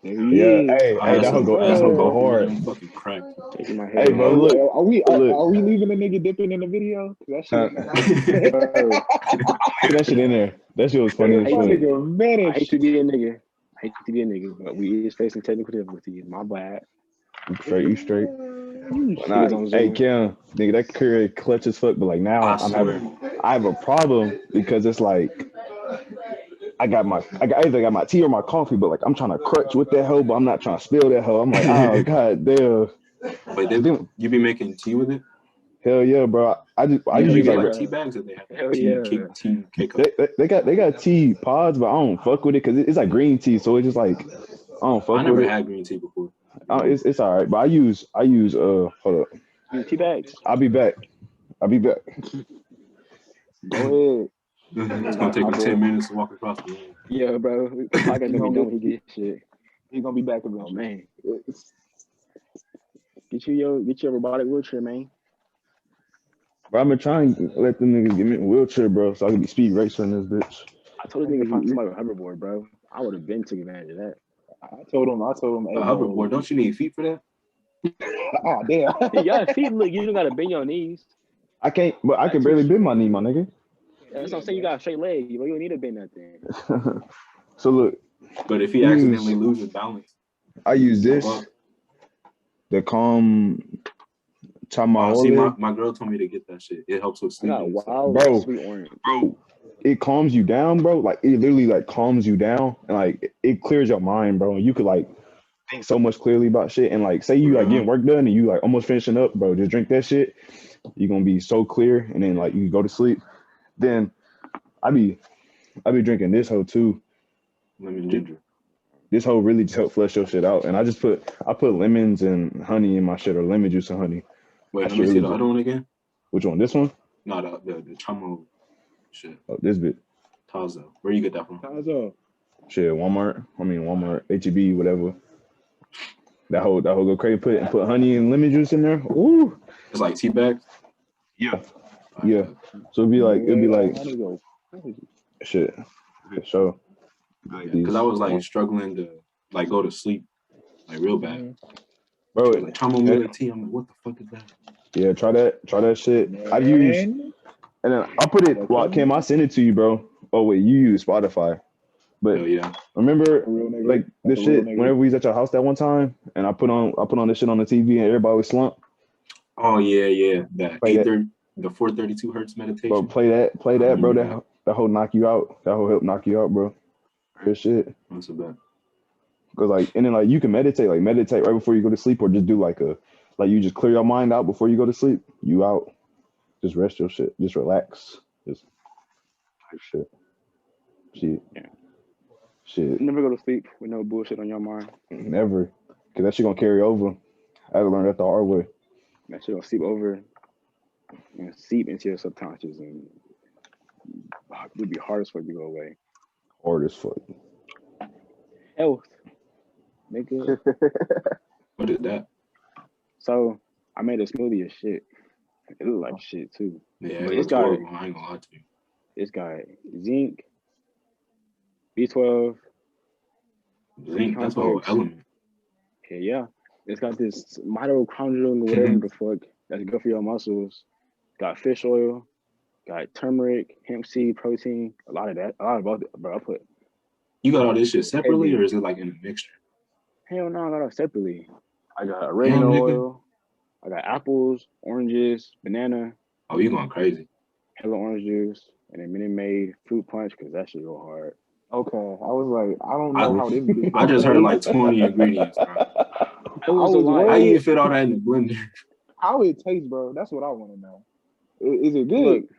Yeah, hey, that's some go coffee hard. and fucking crack. Taking my Hey, head. bro, look, Are we leaving the nigga dipping in the video? That shit. Bro, get that shit in there. That shit was funny as I shit. hate to Nigga, be a nigga. I hate to be a nigga, but we is facing technical difficulties. My bad. You straight. Niggas on Hey, Zoom. Kim, nigga, that career clutch as fuck. But like now, I have a problem because it's like I either got my tea or my coffee, but like I'm trying to crutch with that hoe, but I'm not trying to spill that hoe. I'm like, oh god damn. Wait, you be making tea with it? Hell yeah, bro. I use like tea bags that they have. Hell Tea cake. They got tea pods, but I don't fuck with it because it's like green tea, so it's just like I don't fuck with it. I never had green tea before. It's all right, but I use hold up. Tea bags. I'll be back. Go ahead. It's gonna take me 10 minutes to walk across the room. Yeah, bro. I got no when he get shit. He's gonna be back again. Oh man. Get your robotic wheelchair, man. Bro, I've been trying to let them niggas give me a wheelchair, bro, so I can be speed racing this bitch. I told this nigga find somebody with a hoverboard, bro. I would have been taking advantage of that. I told him. A hoverboard, don't you need feet for that? Oh damn. You got feet. Look, you don't gotta bend your knees. I can't, but I can barely bend my knee, my nigga. That's what I'm saying. You got a straight leg, but you don't need to bend that thing. So look. But if he accidentally loses balance, I use this. The calm. See, my girl told me to get that shit. It helps with sleeping. Bro, it calms you down, bro. Like it literally like calms you down and like it clears your mind, bro. And you could like think so much clearly about shit. And like say you like getting work done and you like almost finishing up, bro. Just drink that shit. You're gonna be so clear, and then like you can go to sleep. Then I be drinking this hoe too. Lemon ginger. This hoe really just help flush your shit out. And I put lemons and honey in my shit, or lemon juice and honey. Wait, let me see the other one again. Which one? This one? No, the chamo shit. Oh, this bit. Tazo. Where you get that from? Tazo. Shit, Walmart, HEB, whatever. That whole go crazy. Put honey and lemon juice in there. Ooh. It's like tea bags? Yeah. Yeah. So it'd be like shit. So because I was like struggling to like go to sleep like real bad. Bro, like chamomile tea. I'm like, what the fuck is that? Yeah, try that shit. I've used, and then I put it. Well, Kim, I send it to you, bro. Oh wait, you use Spotify, but remember like this shit. Whenever we was at your house that one time, and I put on this shit on the TV, and everybody was slumped. Oh yeah, that 432 hertz meditation. Bro, play that, bro. That whole knock you out. That whole help knock you out, bro. Good shit. That's a bet. Cause like, and then like you can meditate right before you go to sleep, or just do like you just clear your mind out before you go to sleep. You out. Just rest your shit. Just relax. Just shit. Yeah. Shit. Never go to sleep with no bullshit on your mind. Never. Cause that shit gonna carry over. I had to learn that the hard way. That shit gonna seep over and seep into your subconscious, and it would be hard as fuck to go away. Hard as fuck. Health. Nigga. What is that? So I made a smoothie of shit. It looked like shit too. Yeah, it's horrible. I ain't gonna lie to you. It's got zinc, B12. Zinc, that's a whole element. Yeah. It's got this mitochondrial whatever the fuck that's good for your muscles. Got fish oil, got turmeric, hemp seed, protein, a lot of both, bro. You got all this shit separately, or is it like in a mixture? Hell no, I got it separately. I got oregano oil. I got apples, oranges, banana. Oh, you going crazy. Hella orange juice, and then Minute Maid fruit punch, because that shit real hard. Okay, I was like, I don't know how this. I just heard like 20 ingredients, bro. How you fit all that in the blender? How it tastes, bro? That's what I want to know. Is it good? Look,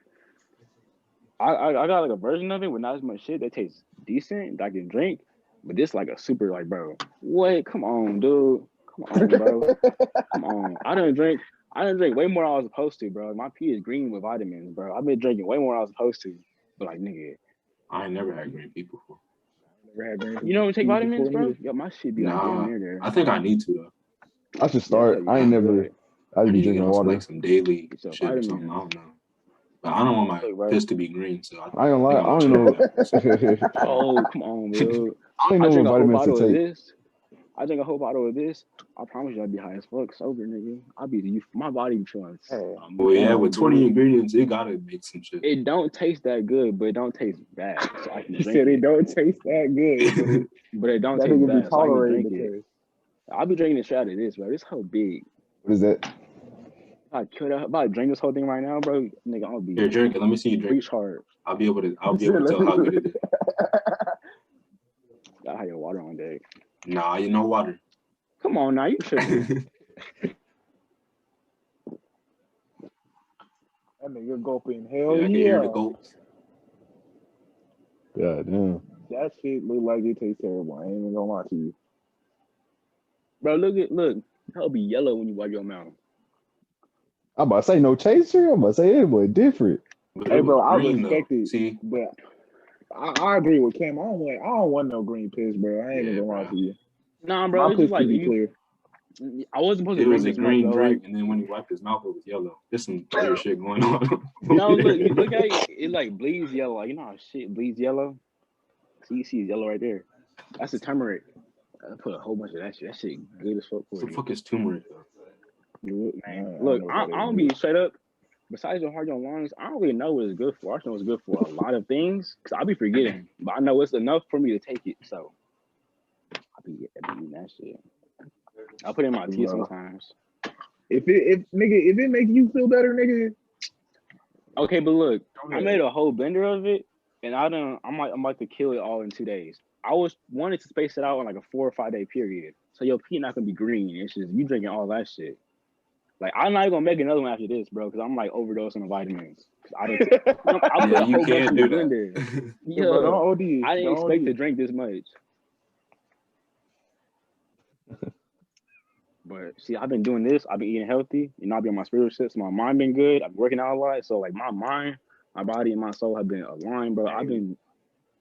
I got like a version of it with not as much shit that tastes decent that I can drink, but this like a super like, bro. What? Come on, dude. Come on, bro. Come on. I didn't drink way more than I was supposed to, bro. My pee is green with vitamins, bro. I've been drinking way more than I was supposed to. But like, nigga, I ain't never had green pee before. You don't take vitamins, bro? Yo, my shit be like damn near there. I think I need to though. I should start. I ain't never. I be drinking water. Like some daily shit or something. I don't know. But I don't want my piss to be green, so I ain't gonna lie. I don't know. Oh, come on, bro. I don't know what vitamins to take. I drink a whole bottle of this. I promise you, I'll be high as fuck sober, nigga. My body be feeling. Well, yeah, with 20 ingredients, it gotta make some shit. It don't taste that good, but it don't taste bad. So I can He drink said it. it don't taste that good, but it don't that taste nigga bad. be So I can tolerating drink the it. taste. I'll be drinking the shit out of this, bro. This whole big. What is that? If I drink this whole thing right now, bro, nigga, I'll be. Here, drink it. Let me see you drink. Reach hard. I'll be able to tell how good it is. Gotta have your water on deck. Nah, you know water. Come on now, you tripping. That nigga gulping. Hell I can yeah. hear the gulps. God damn. That shit look like it tastes terrible. I ain't even gonna lie to you. Bro, look. That'll be yellow when you wipe your mouth. I'm about to say no chaser. I'm about to say it was different. But Hey, it bro, was I green, respect though. it. See? But I agree with Cam. I don't want no green piss, bro. I ain't even gonna lie to you. Nah, bro, My it's just pussy like be clear. I wasn't supposed to It drink was a this much, green though. drink, and then when he wiped his mouth, it was yellow. There's some weird shit going on. No, look at it. It like bleeds yellow. Like, you know how shit bleeds yellow? So you see it's yellow right there. That's the turmeric. I put a whole bunch of that shit. That shit good as fuck for What the you. fuck is turmeric, though? Man, look, I'm gonna be straight up. Besides your heart, your lungs, I don't really know what it's good for. I just know it's good for a lot of things because I'll be forgetting, but I know it's enough for me to take it. So I'll be eating that shit. I'll put it in my tea sometimes. If it makes you feel better, nigga. Okay, but look, I made a whole blender of it, and I'm about to kill it all in 2 days. I wanted to space it out on like a 4 or 5 day period, so your pee not gonna be green. It's just you drinking all that shit. Like, I'm not gonna make another one after this, bro, because I'm like overdosing on vitamins. I put a whole bunch in the blender. Yeah, bro, don't OD. I didn't expect to drink this much. But see, I've been doing this. I've been eating healthy, and I've been on my spiritual shit. So my mind been good. I've been working out a lot. So like my mind, my body, and my soul have been aligned, bro.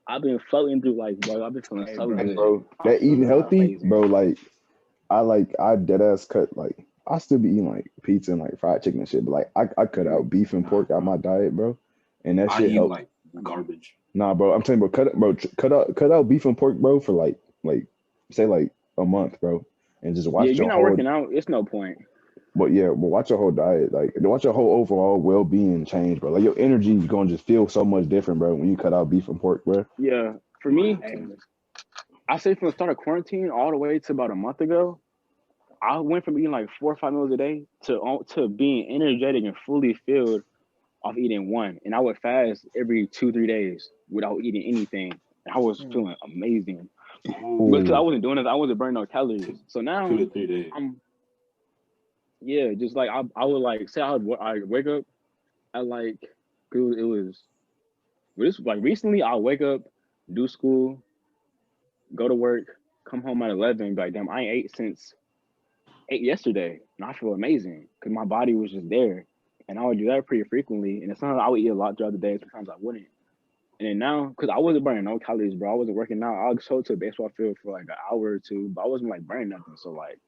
I've been floating through life, bro. I've been feeling so good, bro. That eating healthy, amazing. bro. Like I dead ass cut. Like I still be eating like pizza and like fried chicken and shit, but like I cut out beef and pork out my diet, bro. And that shit helped. Like garbage. Nah, bro. I'm telling you, bro. Cut out beef and pork, bro, for like say like a month, bro. And just watch you're not working out. It's no point. But watch your whole diet. Like, watch your whole overall well-being change, bro. Like, your energy is gonna just feel so much different, bro, when you cut out beef and pork, bro. Yeah, for me, I say from the start of quarantine all the way to about a month ago, I went from eating like 4 or 5 meals a day to being energetic and fully filled off eating one. And I would fast every 2-3 days without eating anything. And I was feeling amazing. But because I wasn't doing it, I wasn't burning no calories. So now 2 to 3 days. Just like I would like say I'd wake up at like this like recently I'll wake up, do school, go to work, come home at 11, be like, damn, I ain't ate since 8 yesterday. And I feel amazing because my body was just there. And I would do that pretty frequently. And sometimes I would eat a lot throughout the day, sometimes I wouldn't. And then now, because I wasn't burning no calories, bro. I wasn't working out. I would go to a baseball field for like an hour or two, but I wasn't like burning nothing. So like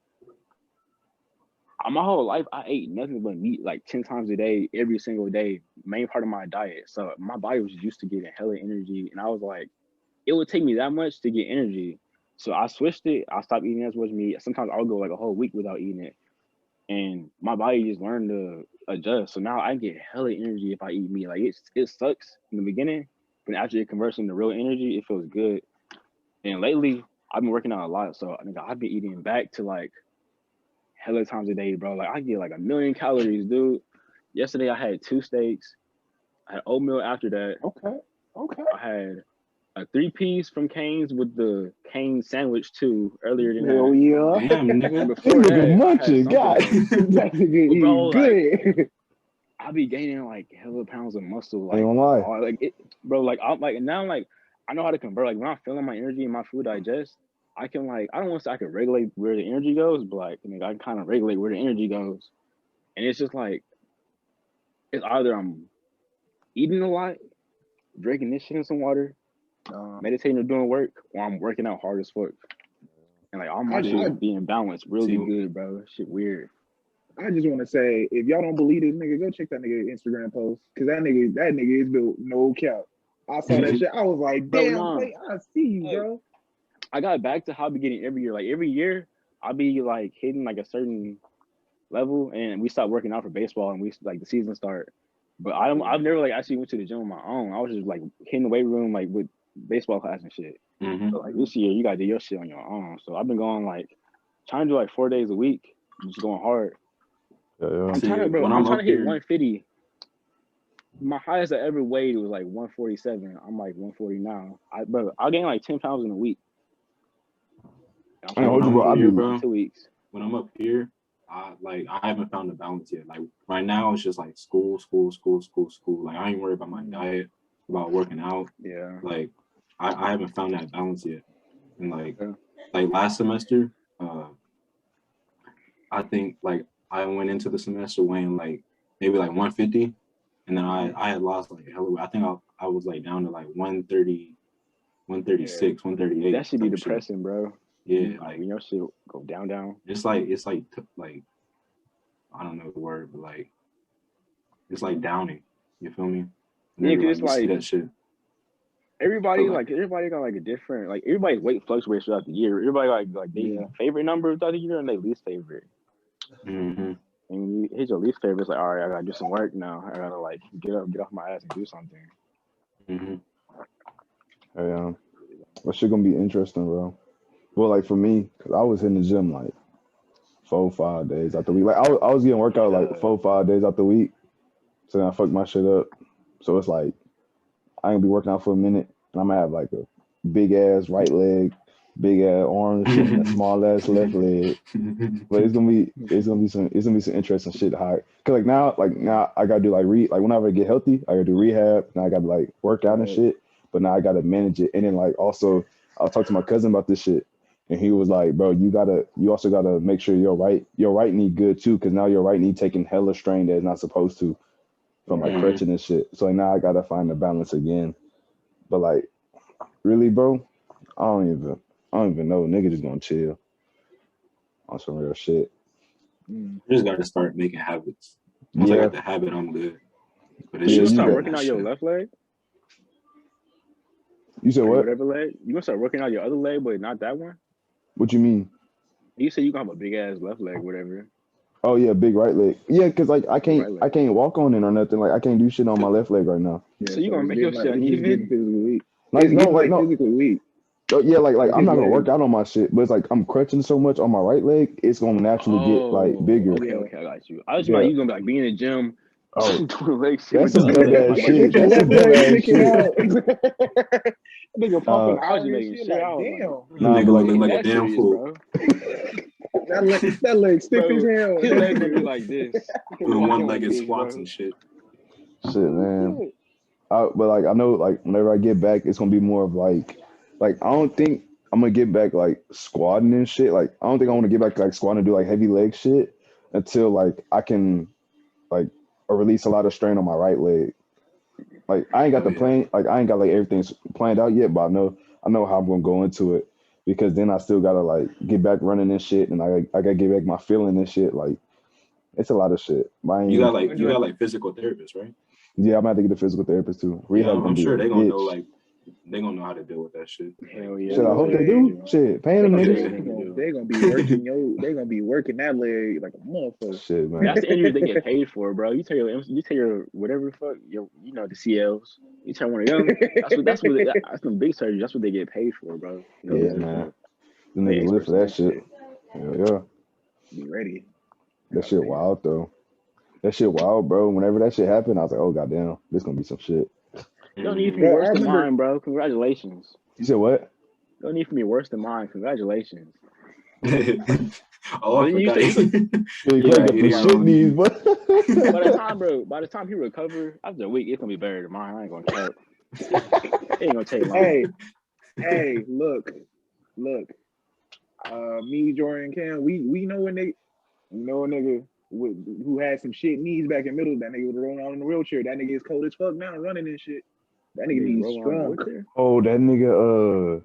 my whole life, I ate nothing but meat like 10 times a day, every single day, main part of my diet. So my body was used to getting hella energy. And I was like, it would take me that much to get energy. So I switched it. I stopped eating as much meat. Sometimes I would go like a whole week without eating it. And my body just learned to adjust. So now I get hella energy if I eat meat. Like it sucks in the beginning, but after it converts into real energy, it feels good. And lately, I've been working out a lot. So I've been eating back to like hella times a day, bro. Like I get like 1 million calories, dude. Yesterday I had 2 steaks. I had oatmeal after that. Okay. I had a 3-piece from Cane's with the Cane sandwich too earlier than Hell that. yeah. Damn, nigga. Before that, munching, God. That nigga eating good. Like, I be gaining like hella pounds of muscle. Like, Ain't gonna lie. like it, bro. Like I'm like now, like I know how to convert. Like when I'm feeling my energy and my food digest, I can like I don't want to say I can regulate where the energy goes, but like I can kind of regulate where the energy goes. And it's just like it's either I'm eating a lot, drinking this shit in some water, meditating or doing work, or I'm working out hard as fuck. And like all my shit being balanced really good, bro. Shit weird. I just want to say, if y'all don't believe this nigga, go check that nigga Instagram post. Cause that nigga is built no cap. I saw that shit. I was like, damn, I see you, bro. I got back to how I be getting every year. Like every year, I'll be like hitting like a certain level, and we stopped working out for baseball, and we like the season start. But I've never like actually went to the gym on my own. I was just like hitting the weight room like with baseball class and shit. Mm-hmm. So like this year, you gotta do your shit on your own. So I've been going like trying to do like 4 days a week, just going hard. Yeah. I'm See, trying to, bro. when I'm I'm trying up to hit here, 150. My highest I ever weighed was like 147. I'm like 140 now. I'll gain like 10 pounds in a week. I'm I ain't hold when you, I'm bro. up I here, be bro, 2 weeks. when I'm up here, I haven't found the balance yet. Like right now, it's just like school. Like I ain't worried about my diet, about working out. Yeah. Like I haven't found that balance yet. And like Yeah. like last semester, I think like I went into the semester weighing like maybe like 150, and then I had lost like hella. I think I was like down to like 130, 136, 138. That should be type shit. depressing, bro. Yeah, Like when your shit go down. it's like I don't know the word, but like it's like downing. You feel me? Yeah, Whenever, because it's you see like that shit. everybody like- everybody got like a different like everybody's weight fluctuates throughout the year. Everybody like their favorite number throughout the year and their least favorite. Mm-hmm. And when you hit your least favorite, it's like, all right, I gotta do some work now. I gotta like get off my ass and do something. Mm-hmm. Yeah. That shit gonna be interesting, bro. Well, like for me, cause I was hitting the gym like 4-5 days out the week. Like I was getting workout like 4-5 days out the week. So then I fucked my shit up. So it's like I ain't gonna be working out for a minute, and I'm gonna have like a big ass right leg, big ass arms, and a small ass left leg. But it's gonna be some interesting shit to hide. Cause like now I gotta do like whenever I get healthy, I gotta do rehab. Now I gotta like work out and shit. But now I gotta manage it. And then like also I'll talk to my cousin about this shit. And he was like, bro, you also gotta make sure your right knee good too, cause now your right knee taking hella strain that it's not supposed to from like crutching and shit. So like, now I gotta find the balance again. But like really, bro, I don't even know. Nigga just gonna chill on some real shit. You just got to start making habits. Once I got the habit, I'm good. But it's You just gonna start starting working that out your shit. left leg? You said Or what? whatever leg? You gonna start working out your other leg, but not that one? What you mean? You said you gonna have a big ass left leg, whatever. Oh yeah, big right leg. Yeah, cause like I Right leg. can't walk on it or nothing. Like I can't do shit on my left leg right now. Yeah, So you gonna make it's your getting, shit like, it's just getting uneven? physically weak. Like It's no, getting, like no. physically weak. Oh, yeah, like I'm his not gonna leg. work out on my shit, but it's like I'm crutching so much on my right leg, it's gonna naturally get like bigger. Okay, I got you. I was Yeah. about you gonna be like be in the gym, Oh, doing leg shit that's with some your dumb leg. ass Like, shit. The That's some left dumb leg ass sticking shit. out. Nigga pumping I was iron and making shit. sure Like, I was damn. like, Nah, Nigga but like look like a that damn serious, fool. bro. That leg stiff as hell. His leg gonna be like this. Doing one-legged this, squats bro. and shit. shit, man. But like I know, like whenever I get back, it's gonna be more of like I don't think I'm gonna get back like squatting and shit. Like I don't think I want to get back to, like squatting and do like heavy leg shit until like I can like release a lot of strain on my right leg. Like I ain't got the plan. Like I ain't got like everything planned out yet, but I know how I'm gonna go into it because then I still gotta like get back running and shit, and I gotta get back my feeling and shit. Like it's a lot of shit. You got like physical therapists, right? Yeah, I'm gonna have to get a physical therapist too. Rehab I'm sure they're gonna bitch. know like they gonna know how to deal with that shit. Hell yeah. Shit, I hope they do. Shit, paying them niggas. They're gonna be working they're gonna be working that leg like a motherfucker. Shit, man. That's the injury they get paid for, bro. You tell your whatever the fuck the CLs. You tell one of them. That's some big surgery. That's what they get paid for, bro. Yeah, man. The They niggas live for that experts in shit. Yeah. Be ready. That shit wild though. That shit wild, bro. Whenever that shit happened, I was like, oh goddamn, this gonna be some shit. Don't need for me worse than mine, bro. Congratulations. You said what? Don't need for me worse than mine. Congratulations. Oh, I forgot. Shit knees, but by the time he recover after a week, it's gonna be better than mine. I ain't gonna cap. It ain't gonna take long. Hey, look. Me, Jordan, Cam, we know a nigga who had some shit knees back in middle. That nigga was rolling out in the wheelchair. That nigga is cold as fuck now, running and shit. That nigga needs strong. Oh, that nigga,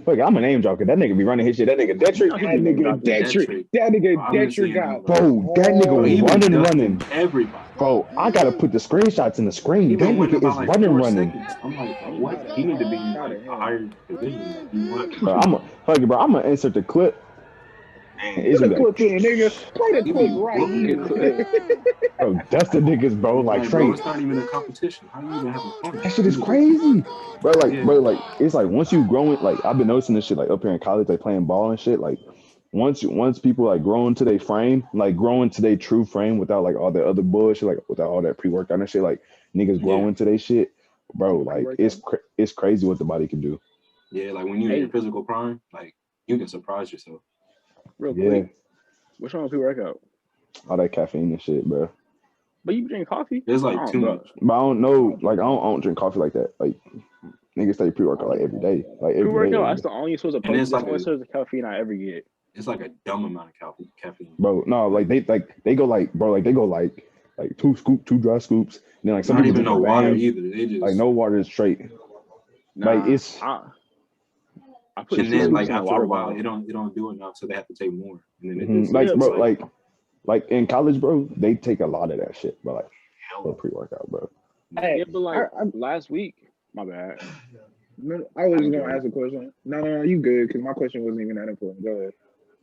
Look, I'm a name dropper. That nigga be running his shit. That nigga Detrick. That That nigga Detrick. That nigga Bro, I've been Detrick seeing got him, Bro, that nigga Bro, he was been running. dusting everybody. Bro, I gotta put the screenshots in the screen. He That been winning nigga by is like running. 4 seconds. I'm like, bro, I'm what? proud of He need to him. be I'm proud like of a him. higher division. Like, he would. Bro, I'm gonna insert the clip. And it's Put gonna a be like, clip in, nigga. Play the He clip be right whooping here. niggas. bro, that's the niggas, bro. Like Like, bro, straight. it's not even a competition. How you even having fun? That shit is You just- crazy, bro. Yeah. Like it's like once you growing, like I've been noticing this shit like up here in college, like playing ball and shit. Like once people like grow into their frame, like grow into their true frame without like all that other bullshit, like without all that pre-workout and shit. Like niggas grow Yeah. into their shit, bro. Like Pre-workout. it's crazy what the body can do. Yeah, like when you're in your physical prime, like you can surprise yourself. Real Yeah, quick. What's wrong with pre-workout? all that caffeine and shit, bro. But you drink coffee? There's like too bro. much. But I don't know, like I don't drink coffee like that. Like niggas say pre-workout like every day, like every Pre-workout, day. that's the only source of And it's protein. like That's the only source of caffeine I ever get. It's like a dumb amount of caffeine. Bro, no, like they go like two dry scoops, and then like some Not people even drink no a water bang. either. They just Like no water is straight. Nah, Like it's I put and then like in a after water a while, bottle. it don't do enough, so they have to take more. And then it mhm, just, like it's bro, like like in college, bro, they take a lot of that shit, but like hella pre-workout, bro. Hey, Yeah, but like I last week, my bad. I was gonna ask a question. No, you good? Because my question wasn't even that important. Go ahead.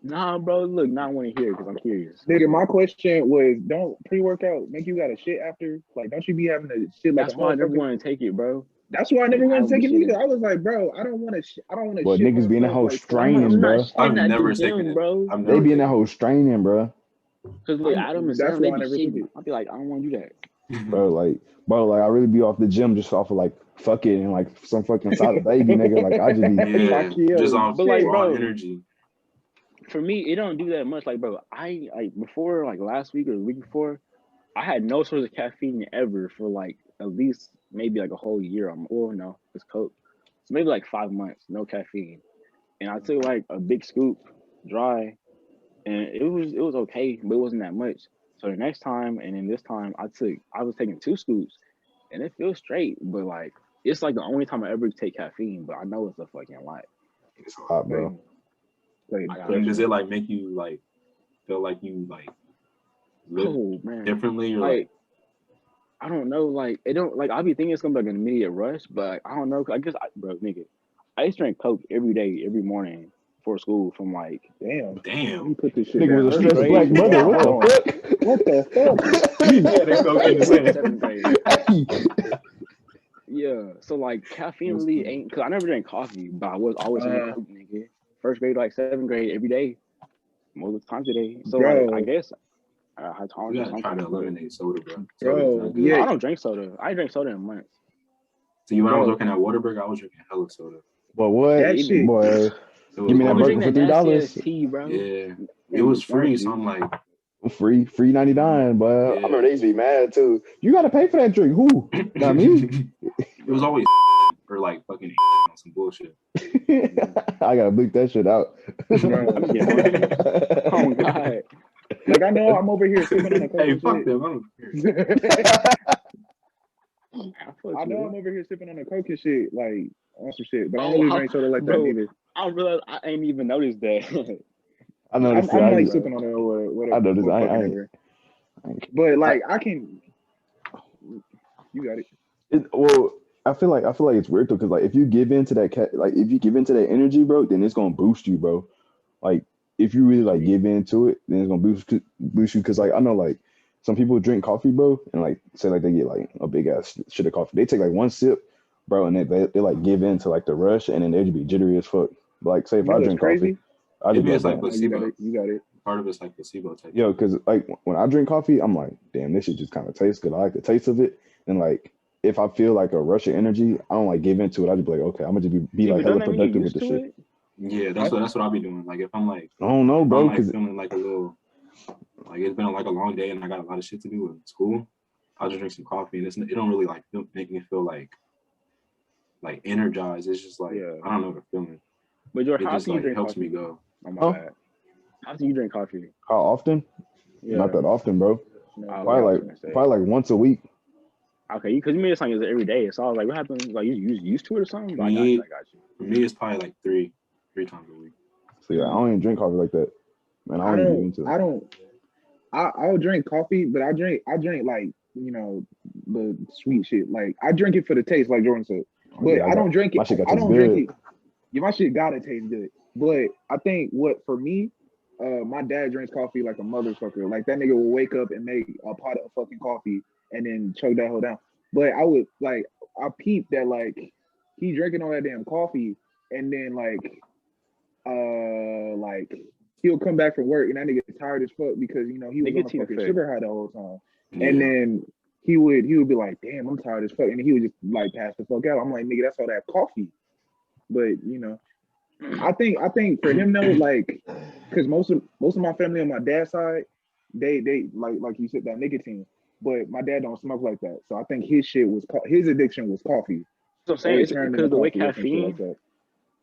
Nah, bro, look, now I want to hear because I'm curious. Nigga, my question was, don't pre-workout make you gotta shit after? Like, don't you be having to shit like That's a why I never motherfucker? want to take it, bro. That's why I never Like, want to I take it be either. shitting. I was like, bro, I don't want to. I don't want to But shit niggas be in that myself whole like straining, I'm bro. not I've shitting at never the taken gym, it. bro. I've They never be in that taken whole straining, bro. Because look, Adam and That's Sam, they why I be never took shitting. it. I'll be like, I don't want to do that. it. Bro, like I really be off the gym just off of like fuck it and like some fucking solid baby nigga. Like I just be Fuck Yeah, you. just off But, like, raw bro, energy. For me, it don't do that much. Like, bro, I like before, like last week or the week before, I had no source of caffeine ever for like at least maybe like a whole year. No, it's Coke. So maybe like 5 months, no caffeine. And I took like a big scoop, dry, and it was okay, but it wasn't that much. So the next time, and then this time, I was taking 2 scoops, and it feels straight, but like it's like the only time I ever take caffeine. But I know it's a fucking lot. it's a lot, bro. Wait, I got And does it like make you like feel like you like live Oh man, differently or like I don't know, like it don't like I be thinking it's gonna be like an immediate rush, but like, I don't know. I guess, bro, nigga, I used to drink Coke every day, every morning before school from like damn. damn. You put this shit Nigga down. was a First stressed grade. black mother. Hold What on. the fuck? What the fuck? Yeah, they go in the same. 7th grade. Hey. Yeah, so like caffeine really ain't because I never drank coffee, but I was always in Coke, nigga. First grade, like 7th grade, every day, most of the time today. So like I guess high tolerance You or gotta something. try to eliminate soda, bro. Bro, Soda's not good. yeah. I don't drink soda. I ain't drank soda in months. See, when I was Bro. working at Whataburger, I was drinking hella soda. But what? That shit. Boy, It give was me that I was always burger drinking for that nasty ass $3. tea, bro. Yeah, it was free, so I'm like, Free 99, but I remember they used to be mad too. You gotta pay for that drink. Who? Not me. it was always or like fucking on some bullshit. I gotta bleep that shit out. Oh God. Like I know I'm over here sipping on a Coke Hey, and fuck shit. them. I don't care. I know I'm over here sipping on a Coke and shit, like on some shit, but I Oh, don't really drink soda like that bro. either. I realized I ain't even noticed that. I know this. I'm like sipping on it or whatever. I know this. I whatever. But like I can. You got it. Well, I feel like it's weird though, because like if you give into that like if you give into that energy, bro, then it's gonna boost you, bro. Like if you really like give into it, then it's gonna boost you. Because like I know like some people drink coffee, bro, and like say like they get like a big ass shit of coffee. They take like one sip, bro, and they like give into like the rush, and then they just be jittery as fuck. But, like say if I drink coffee, I just Maybe be it's like damn. placebo. You got it. Part of it's like placebo type. Yo, because like when I drink coffee, I'm like, damn, this shit just kind of tastes good. I like the taste of it, and like if I feel like a rush of energy, I don't like give into it. I just be like, okay, I'm gonna just be like hella productive with the shit. Yeah, that's what I'll be doing. Like if I'm like, I don't know, bro, I'm like because feeling like a little, like it's been like a long day and I got a lot of shit to do with school. I'll just drink some coffee and it don't really like make me feel like energized. It's just like I don't know the feeling. But George, It how just often you like drink helps coffee? me go. Oh my bad. How often you drink coffee? how often? Yeah. Not that often, bro. No, Probably like once a week. Okay, because you made it sound like it's every day. So I was like, what happened? Like you used to it or something? But I got you. For me, it's probably like 3. 3 times a week. So yeah, I don't even drink coffee like that. Man, I don't even get into it. I'll drink coffee, but I drink like, you know, the sweet shit. Like I drink it for the taste, like Jordan said. But Yeah, I don't drink it. my shit got I taste don't drink good. it. Yeah, my shit gotta taste good. But I think what for me, my dad drinks coffee like a motherfucker. Like that nigga will wake up and make a pot of fucking coffee and then choke that whole down. But I would like I peeped that like he drinking all that damn coffee and then like he'll come back from work and that nigga tired as fuck because you know he was on a Nicotine fucking effect. sugar high the whole time. Yeah. And then he would be like, damn, I'm tired as fuck. And he would just like pass the fuck out. I'm like, nigga, that's all that coffee. But you know, I think for him though, like, because most of my family on my dad's side, they like you said that nicotine. But my dad don't smoke like that, so I think his shit was his addiction was coffee. So I'm saying it's Turned because into the way coffee or some shit like caffeine, that.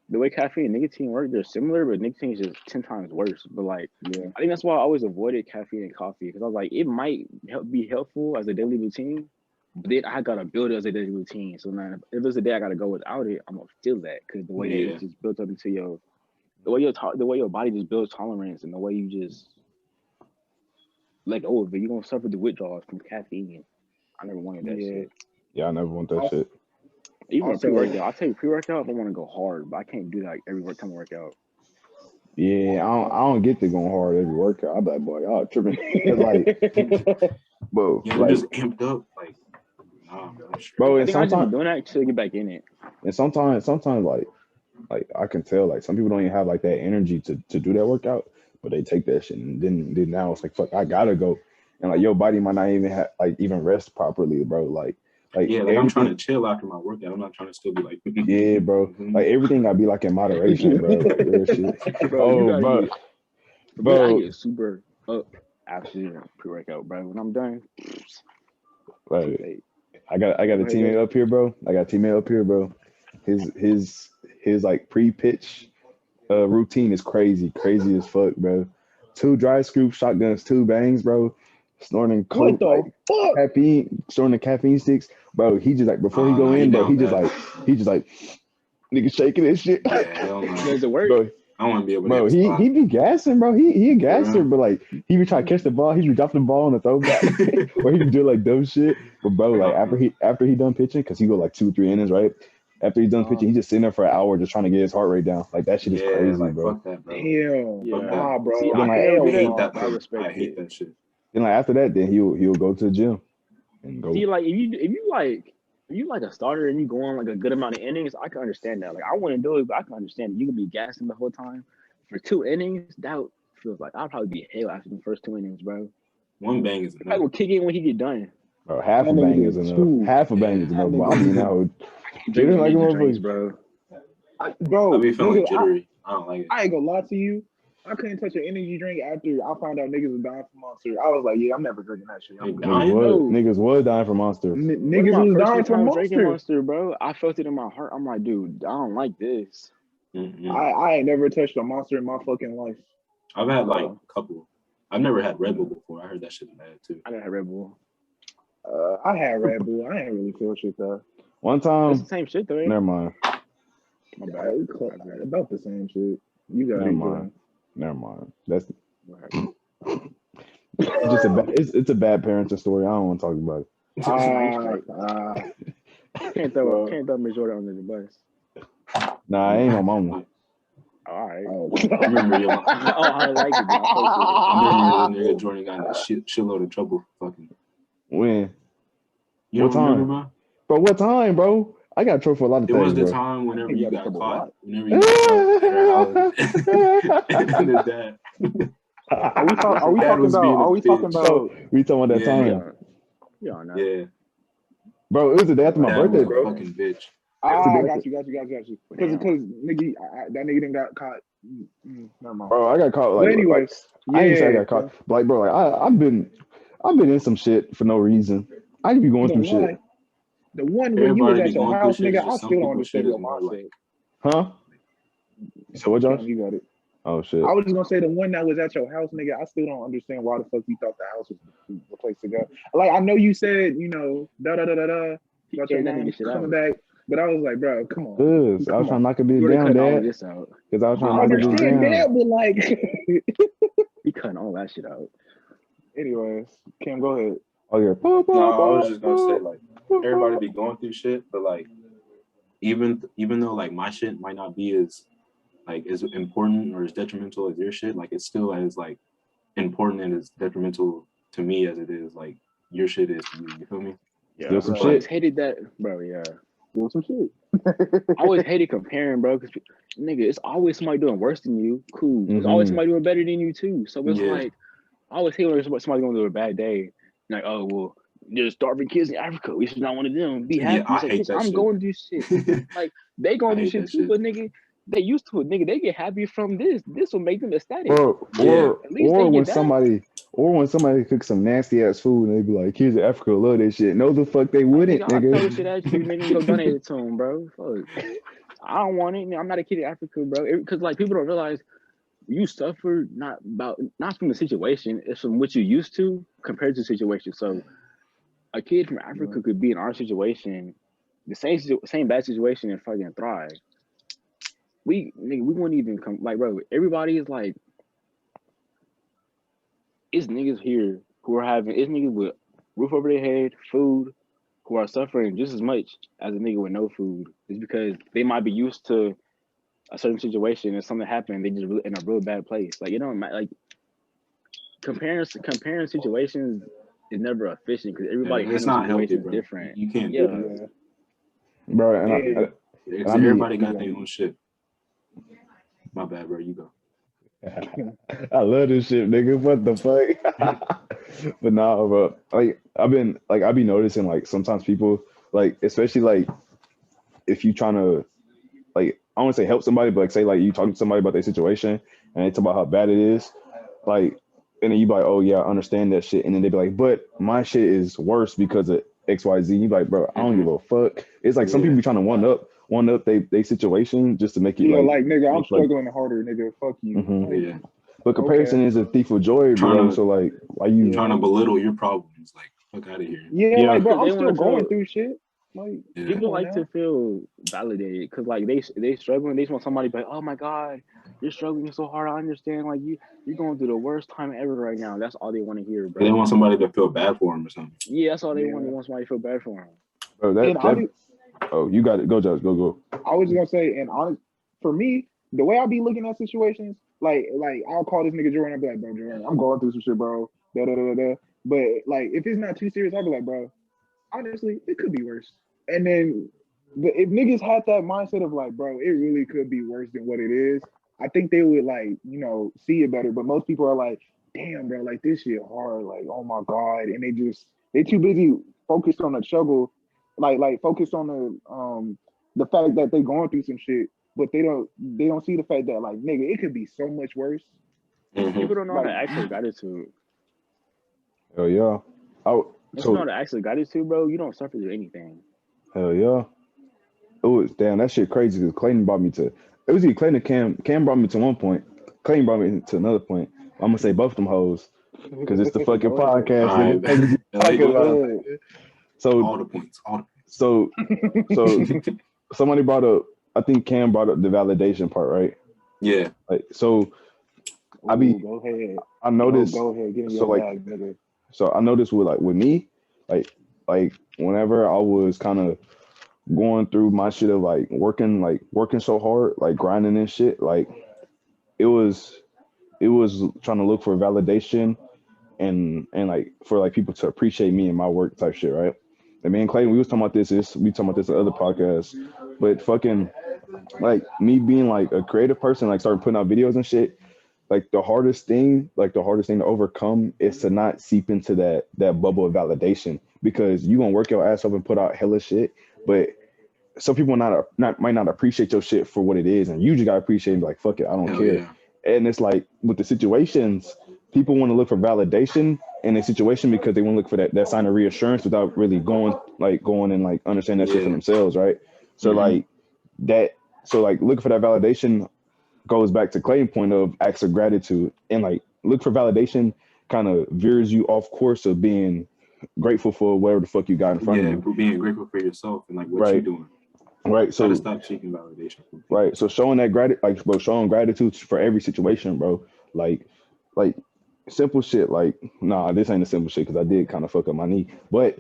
the way caffeine and nicotine work, they're similar, but nicotine is just 10 times worse. But like, Yeah. I think that's why I always avoided caffeine and coffee because I was like, it might be helpful as a daily routine, but then I gotta build it as a daily routine. So now, if there's a day I gotta go without it, I'm gonna feel that because the way that it's just built up into the way your body just builds tolerance and the way you just let go of it, you're gonna suffer the withdrawals from caffeine. I never wanted that shit. Yeah, I never want that Also- shit. Even Also- pre-workout, I'll take pre-workout if I want to go hard, but I can't do that like, every time I work out. Yeah, I don't get to going hard every workout. I'm like, boy, y'all tripping. 'Cause, like, bro, Yeah, like, just amped up. Like, nah, bro. bro, I and think I just been sometimes, doing that to get back in it. and sometimes, like I can tell, like some people don't even have like that energy to do that workout, but they take that shit, and then now it's like, fuck, I gotta go, and like your body might not even have like even rest properly, bro. Like yeah, like I'm trying to chill after my workout. I'm not trying to still be like, yeah, bro. Like everything gotta be like in moderation, bro. Like real shit. Bro, you Oh, gotta bro, get, for me, I bro. get super up after pre-workout, bro. When I'm done, Like, like, I got a teammate up here, bro. His like pre-pitch routine is crazy as fuck, bro. 2 dry scoop shotguns, 2 bangs, bro. Snorting What coke, the like fuck? caffeine, snorting the caffeine sticks, bro. He just like before he go in, bro. He just like nigga shaking this shit. yeah, hell no. does it work? Bro, I want to be able to. bro, hit the spot. he be gassing, bro. He a gasser, Yeah. but like he be trying to catch the ball, he be dropping the ball on the throwback, or he be doing like dumb shit. But bro, like after he done pitching, cause he go like 2 or 3 innings, right? After he's done pitching, he just sitting there for an hour just trying to get his heart rate down. Like that shit is crazy, like, bro. Fuck that, bro. Hell, Yeah. nah, bro. See, Then, I like, can never I do hate that, that. but I respect I hate it. that shit. Then like after that, then he'll go to the gym and go. See, like if you like a starter and you go on like a good amount of innings, I can understand that. Like I want to do it, but I can understand you can be gassing the whole time. For 2 innings, that feels like I'll probably be hell after the first 2 innings, bro. 1 bang is I enough. will kick in when he get done. Bro, half a That bang nigga is did enough. 2. Half a bang is enough, That bro. nigga I mean, now Drinking like a energy drinks, motherfucker. bro. Bro, I be feeling nigga, jittery. I don't like it. I ain't gonna lie to you. I couldn't touch an energy drink after I found out niggas was dying for Monster. I was like, yeah, I'm never drinking that shit. Hey, Niggas was dying for Monster. Niggas was dying for drinking Monster. Monster, bro. I felt it in my heart. I'm like, dude, I don't like this. Mm-hmm. I ain't never touched a Monster in my fucking life. I've had like a couple. I've never had Red Bull before. I heard that shit bad too. I never had Red Bull. I had Red Bull. I ain't really feel shit though. One It's time, the same shit, though. Ain't it? never mind. My Yeah, bad. it's about the same shit. You got Never mind. That's it's a bad parenting story. I don't want to talk about it. Can't throw Miss Jordan under the bus. Nah, I ain't my mama. All right. I remember your Oh, I like it. Bro. I remember your nigga Jordan got in a shitload of trouble for fucking. When? You What don't time? remember, Bro, what time, bro? I got in trouble for a lot of It things, was the bro. time whenever you got caught. Whenever you you got caught at her house. And his dad. Are we talking Dad was being a about? We talking about that time, Yeah, no. Yeah. bro. It was the day after my Dad birthday, was a bro. fucking bitch. Got you. Because nigga, that nigga didn't got caught. Never mind. Bro, I got caught. Like, But anyways, I ain't say I got caught, but like, bro, like I've been in some shit for no reason. I could be going through shit. The one when you was Everybody at be your going house, through shit, nigga, I just still some don't people's shit understand is your more mindset. Huh? So what, Josh? You got it. Oh shit. I was just gonna say the one that was at your house, nigga. I still don't understand why the fuck you thought the house was the place to go. Like I know you said, you know, da da da da da. About your can't name get shit coming out. back. But I was like, bro, come on. Cause I was trying to knock a bitch You would have down, cut all of Dad. this out. Cause I was trying I to knock a bitch understand down. that, but like, He cutting all that shit out. anyways, Cam, go ahead. Oh yeah. No, I was just gonna say like everybody be going through shit, but like even though like my shit might not be as important or as detrimental as your shit, like it's still as like important and as detrimental to me as it is like your shit is to you. You feel me? Yeah, Still some I always shit. hated that, bro. Yeah, Doing some shit. I always hated comparing, bro. Because nigga, it's always somebody doing worse than you. Cool. There's always somebody doing better than you too. So it's Yeah. like I always hate when somebody going through a bad day. Like, oh well, there's starving kids in Africa. We should not one of them. Be happy. Yeah, I It's like, hate bitch, that I'm shit. going through shit. Like they going I through hate shit that too, shit. but nigga, they used to it. Nigga, they get happy from this. This will make them ecstatic. Or Yeah. At least they when get that. somebody cooks some nasty ass food and they be like, kids in Africa love that shit. No the fuck they wouldn't, Nigga, I'll throw the nigga. shit at you, nigga. Go donate it to them, bro. Fuck. I don't want it. I'm not a kid in Africa, bro. Because like people don't realize you suffer not from the situation, it's from what you used to compared to the situation. So a kid from Africa could be in our situation, the same bad situation, and fucking thrive. We wouldn't even come like, bro. Everybody is like, it's niggas here who are having it's niggas with roof over their head, food, who are suffering just as much as a nigga with no food. It's because they might be used to a certain situation and something happened, they just in a real bad place. Like, you know, like comparing situations is never efficient because everybody It's handles not healthy, situations bro. different. You can't Yeah. do that. Bro, and Yeah. Because I mean- everybody got their own shit. My bad, bro. You go. I love this shit, nigga. What the fuck? But nah, bro. Like I be noticing like sometimes people like, especially like if you trying to like, I don't want to say help somebody, but like say like you talking to somebody about their situation and they talk about how bad it is, like, and then you be like, oh yeah, I understand that shit, and then they be like, but my shit is worse because of XYZ. You be like, bro, I don't give a fuck. It's like some people be trying to one up they situation just to make it Yeah, like nigga, I'm like- struggling harder, nigga. Fuck you. Mhm. Yeah. But comparison is a thief of joy, bro. Trying to- So like, why you? Trying to belittle your problems. Like, fuck out of here. Yeah, like, bro, They I'm still wanna going feel- through shit. Like, Yeah. People come on like now. to feel validated because like they struggling. They just want somebody to be like, oh my god, you're struggling so hard. I understand. Like you're going through the worst time ever right now. That's all they want to hear, bro. They want somebody to feel bad for them or something. Yeah, that's all they Yeah. want. They want somebody to feel bad for them. Bro, And oh, you got it. Go, Josh. Go. I was just gonna say, and honest, for me, the way I be looking at situations, like I'll call this nigga Jordan. I'll be like, bro, Jordan, I'm going through some shit, bro. Da da da da. But like, if it's not too serious, I'll be like, bro, honestly, it could be worse. And then, but if niggas had that mindset of like, bro, it really could be worse than what it is, I think they would like, you know, see it better. But most people are like, damn, bro, like this shit hard, like, oh my god, and they too busy focused on the struggle, like focused on the fact that they going through some shit, but they don't see the fact that like, nigga, it could be so much worse. Mhm. People don't know how to Like- actually gratitude. Hell yeah. Oh, Once so you know how to actually gratitude, bro, you don't suffer through anything. hell yeah. Oh, damn, that shit crazy. Cause Clayton brought me to. It was either Clayton or Cam. Cam brought me to one point. Clayton brought me to another point. I'm gonna say both them hoes because it's the fucking Go ahead. podcast. All Nigga. right. What you talking about? Good. So All the points. so somebody brought up. I think Cam brought up the validation part, right? Yeah. Like so. I be- Ooh, go ahead. I noticed. Go ahead. Get in so, your like- bag, nigga. So I noticed with me, like whenever I was kind of going through my shit of working so hard, like grinding and shit, like it was trying to look for validation and like for like people to appreciate me and my work type shit, right? And me and Clayton, we talking about this in other podcasts, but fucking like me being like a creative person, like starting putting out videos and shit. Like the hardest thing to overcome is to not seep into that bubble of validation, because you gonna work your ass off and put out hella shit, but some people might not appreciate your shit for what it is, and you just gotta appreciate and be like, fuck it, I don't Hell care. yeah. And it's like with the situations, people want to look for validation in a situation because they want to look for that sign of reassurance without really going and like understand that shit for Yeah. themselves, right? So Mhm. looking for that validation goes back to Clayton's point of acts of gratitude, and like look for validation kind of veers you off course of being grateful for whatever the fuck you got in front of Yeah, you. for being grateful for yourself and like what Right. you're doing. Right. Gotta So stop seeking validation from people. right. So showing that showing gratitude for every situation, bro. Like, like simple shit. Like, nah, this ain't a simple shit because I did kind of fuck up my knee, but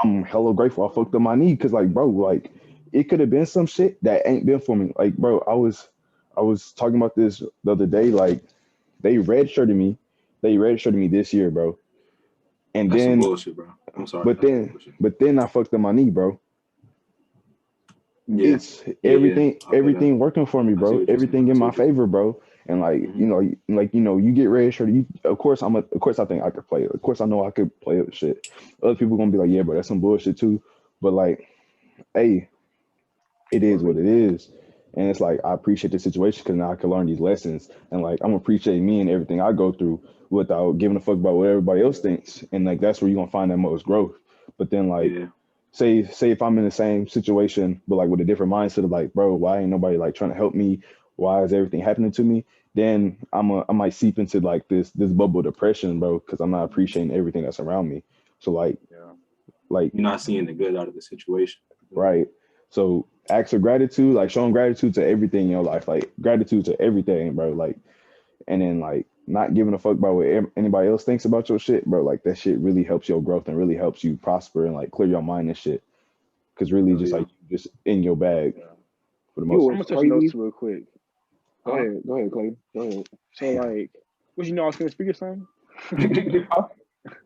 I'm hella grateful I fucked up my knee because, like, bro, like, it could have been some shit that ain't been for me. Like, bro, I was talking about this the other day. Like, they redshirted me. They redshirted me this year, bro. And That's some then, bullshit, bro. I'm sorry. but then I fucked up my knee, bro. Yeah. It's Yeah. everything, Okay, everything working for me, I see bro. what you're Everything saying. in my favor, bro. And like, you get redshirted. Of course, of course, I think I could play it. Of course, I know I could play it. Shit. Other people gonna be like, yeah, bro, that's some bullshit too. But like, hey, it is what it is. And it's like I appreciate the situation because now I can learn these lessons. And like I'm appreciating me and everything I go through without giving a fuck about what everybody else thinks. And like that's where you're gonna find that most growth. But then like Yeah. say if I'm in the same situation but like with a different mindset of like, bro, why ain't nobody like trying to help me? Why is everything happening to me? Then I might seep into like this bubble of depression, bro, because I'm not appreciating everything that's around me. So like You're not seeing the good out of the situation. right. So acts of gratitude, like showing gratitude to everything in your life, like gratitude to everything, bro. Like, and then like not giving a fuck about what anybody else thinks about your shit, bro. Like that shit really helps your growth and really helps you prosper and like clear your mind and shit. Cause really just like just in your bag for the most. I'm gonna touch on those two real quick. Go ahead, Clay. Go ahead. So like, what you know I was gonna speak or something?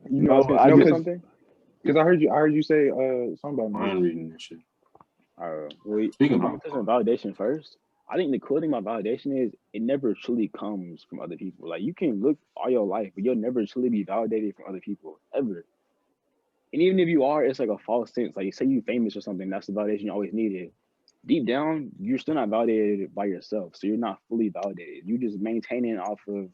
No, I was gonna speak or something? Because I heard you say something about I'm reading this shit. Well, Speaking I'm about touching on validation first. I think the cool thing about validation is it never truly comes from other people. Like you can look all your life, but you'll never truly be validated from other people ever. And even if you are, it's like a false sense. Like say you famous or something, that's the validation you always needed. Deep down, you're still not validated by yourself, so you're not fully validated. You just maintaining off of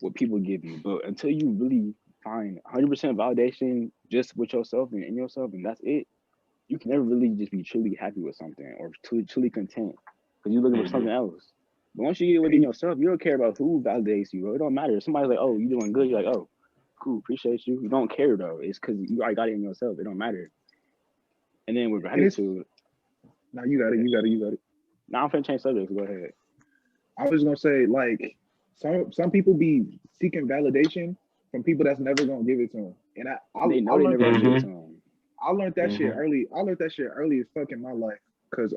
what people give you. But until you really find 100% validation just with yourself and in yourself, and that's it, you can never really just be truly happy with something or truly content because you're looking for something else. But once you get within yourself, you don't care about who validates you. Bro. It don't matter. If somebody's like, "Oh, you doing good," you're like, "Oh, cool, appreciate you." You don't care though. It's because you already got it in yourself. It don't matter. And then with gratitude, now you got it. Now I'm finna change subjects. Go ahead. I was gonna say like some people be seeking validation from people that's never gonna give it to them, and they know they never gonna give it to them. I learned that shit early. I learned that shit early as fuck in my life because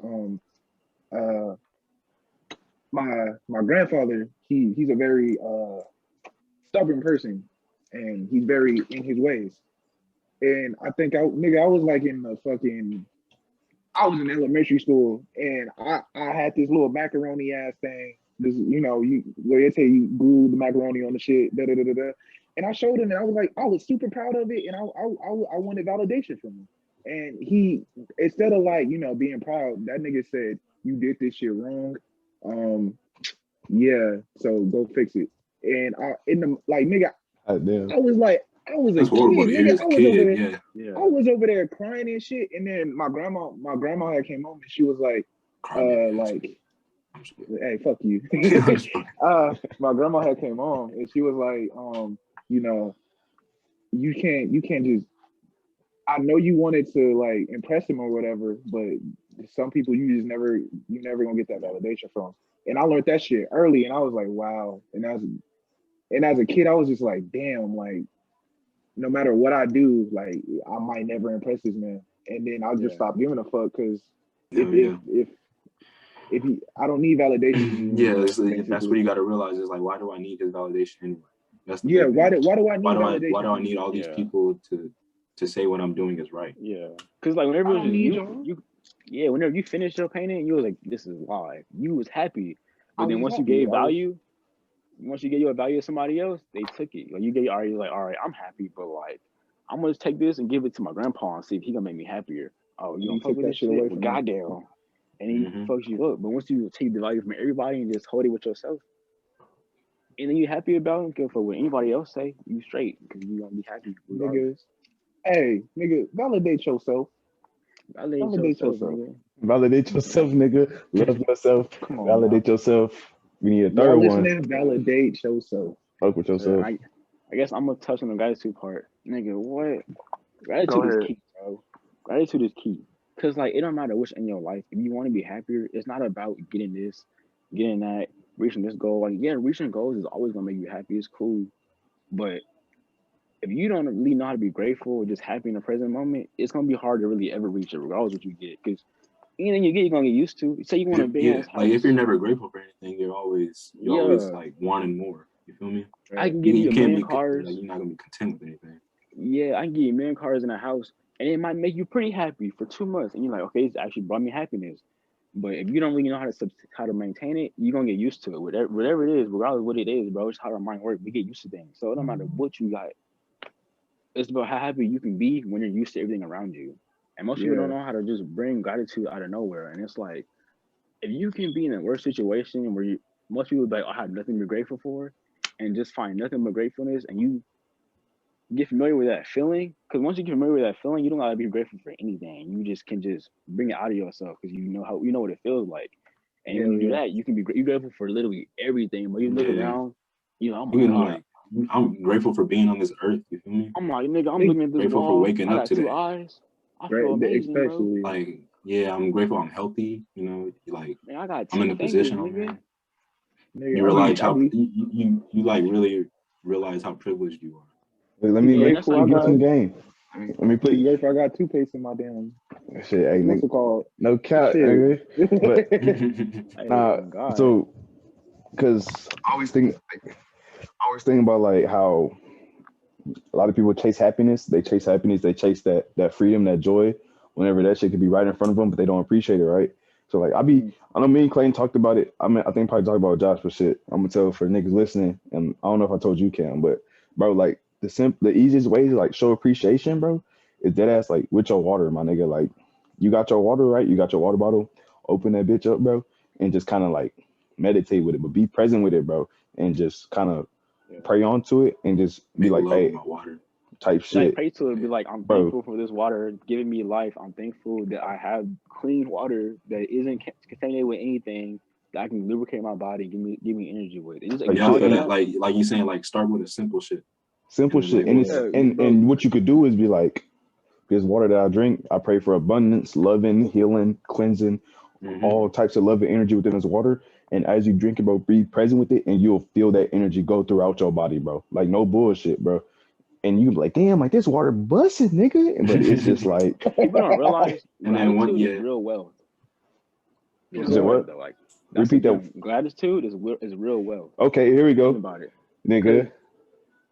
my grandfather he's a very stubborn person and he's very in his ways. And I think I was like in the fucking I was in elementary school and I had this little macaroni ass thing. This where they tell you glue the macaroni on the shit, da da da da da. And I showed him and I was like, I was super proud of it and I wanted validation from him. And he instead of like, being proud, that nigga said, "You did this shit wrong. Yeah, so go fix it." And I was like, I was a kid, nigga. I was over there crying and shit. And then my grandma had came home and she was like, hey, fuck you. My grandma had came home and she was like, you can't just. I know you wanted to like impress him or whatever, but some people you never gonna get that validation from. And I learned that shit early, and I was like, wow. And as a kid, I was just like, damn, like no matter what I do, like I might never impress this man. And then I'll just stop giving a fuck because if he, I don't need validation. That's what you got to realize is like, why do I need his validation anyway? That's why do I need validation? Why do I need all these people to say what I'm doing is right? Yeah, because like whenever whenever you finished your painting, you was like, "This is why." You was happy, but then once you gave value, once you gave your value to somebody else, they took it. Like you gave already like, all right, I'm happy, but like I'm gonna take this and give it to my grandpa and see if he gonna make me happier. Oh, you don't fuck with that shit away from goddamn. And he fucks you up. But once you take the value from everybody and just hold it with yourself, and then you're happy about it, good for what anybody else say, you straight because you gonna be happy. Niggas, hey, nigga, validate yourself. Validate yourself. Nigga. Validate yourself, nigga. Love yourself. Come on, validate yourself. We need a third one. Validate yourself. Fuck with yourself. I guess I'm gonna touch on the gratitude part, nigga. What? Gratitude is key, bro. Gratitude is key. Cause like it don't matter what's in your life. If you want to be happier, it's not about getting this, getting that, reaching this goal. Like yeah, reaching goals is always gonna make you happy. It's cool, but if you don't really know how to be grateful or just happy in the present moment, it's gonna be hard to really ever reach it, regardless of what you get. Because anything you get, you're gonna get used to. Say you want a big Yeah, ass house. like if you're never grateful for anything, you're always Yeah, like wanting more. You feel me? I can You, give you you a can't million be cars. like you're not gonna be content with anything. Yeah, I can give you a million cars in a house, and it might make you pretty happy for 2 months, and you're like, okay, it's actually brought me happiness. But if you don't really know how to maintain it, you're gonna get used to it. Whatever it is, regardless of what it is, bro, it's how our mind works. We get used to things, so it don't matter what you got. It's about how happy you can be when you're used to everything around you. And most people don't Yeah. know how to just bring gratitude out of nowhere. And it's like if you can be in a worse situation where you most people be like, I have nothing to be grateful for, and just find nothing but gratefulness, and you get familiar with that feeling. Because once you get familiar with that feeling, you don't gotta be grateful for anything. You just can just bring it out of yourself because you know what it feels like. And when Hell you do yeah. that, you can be you grateful for literally everything. But you look Yeah, around, you know, oh you my can god, like I'm grateful for being on this earth. You feel me? I'm like nigga, I'm Think looking at this Grateful for wall. waking I up got two today. eyes. I feel right, amazing, bro. especially Like yeah, I'm grateful I'm healthy. You know, like Man, I got I'm in 10 the fingers, position I'm nigga. in. nigga, You I be realize I how be you like really realize how privileged you are. Let be me Yeah, let and me that's grateful how let I me you give got some know. game. Let me be put grateful I got toothpaste in my damn shit. Hey, what's nigga, it called? no cap, Shit. nigga. But Hey, nah, oh God. so because I always think about like how a lot of people chase happiness. They chase happiness. They chase that freedom, that joy, whenever that shit could be right in front of them, but they don't appreciate it, right? So like Mhm. I know me and Clayton talked about it. I mean, I think probably talked about Josh, but shit, I'm gonna tell for niggas listening, and I don't know if I told you, Cam, but bro, like the easiest way to like show appreciation, bro, is dead ass like with your water, my nigga. Like you got your water, right? You got your water bottle. Open that bitch up, bro, and just kind of like meditate with it, but be present with it, bro, and just kind of Yeah. pray onto it and just be Make like, love with hey, my water. type Like shit, pray to it, be Yeah. like, I'm bro. thankful for this water giving me life. I'm thankful that I have clean water that isn't contaminated with anything that I can lubricate my body, give me energy with. It's just Type Yeah, shit. acknowledging And that. like you saying, like start with a simple shit simple and then shit. like And work it's up. Yeah, bro. and what you could do is be like, this water that I drink, I pray for abundance, loving, healing, cleansing, Mm-hmm. all types of love and energy within this water. And as you drink it, bro, be present with it, and you'll feel that energy go throughout your body, bro. Like no bullshit, bro. And you be like, damn, like this water busted, nigga. But it's just like, People don't realize And then one, gratitude is yeah, real wealth. What's Real is it that? talk what? though. Like that's Repeat that. again, gratitude is real wealth. Okay, here we Think go, about it. Cause nigga.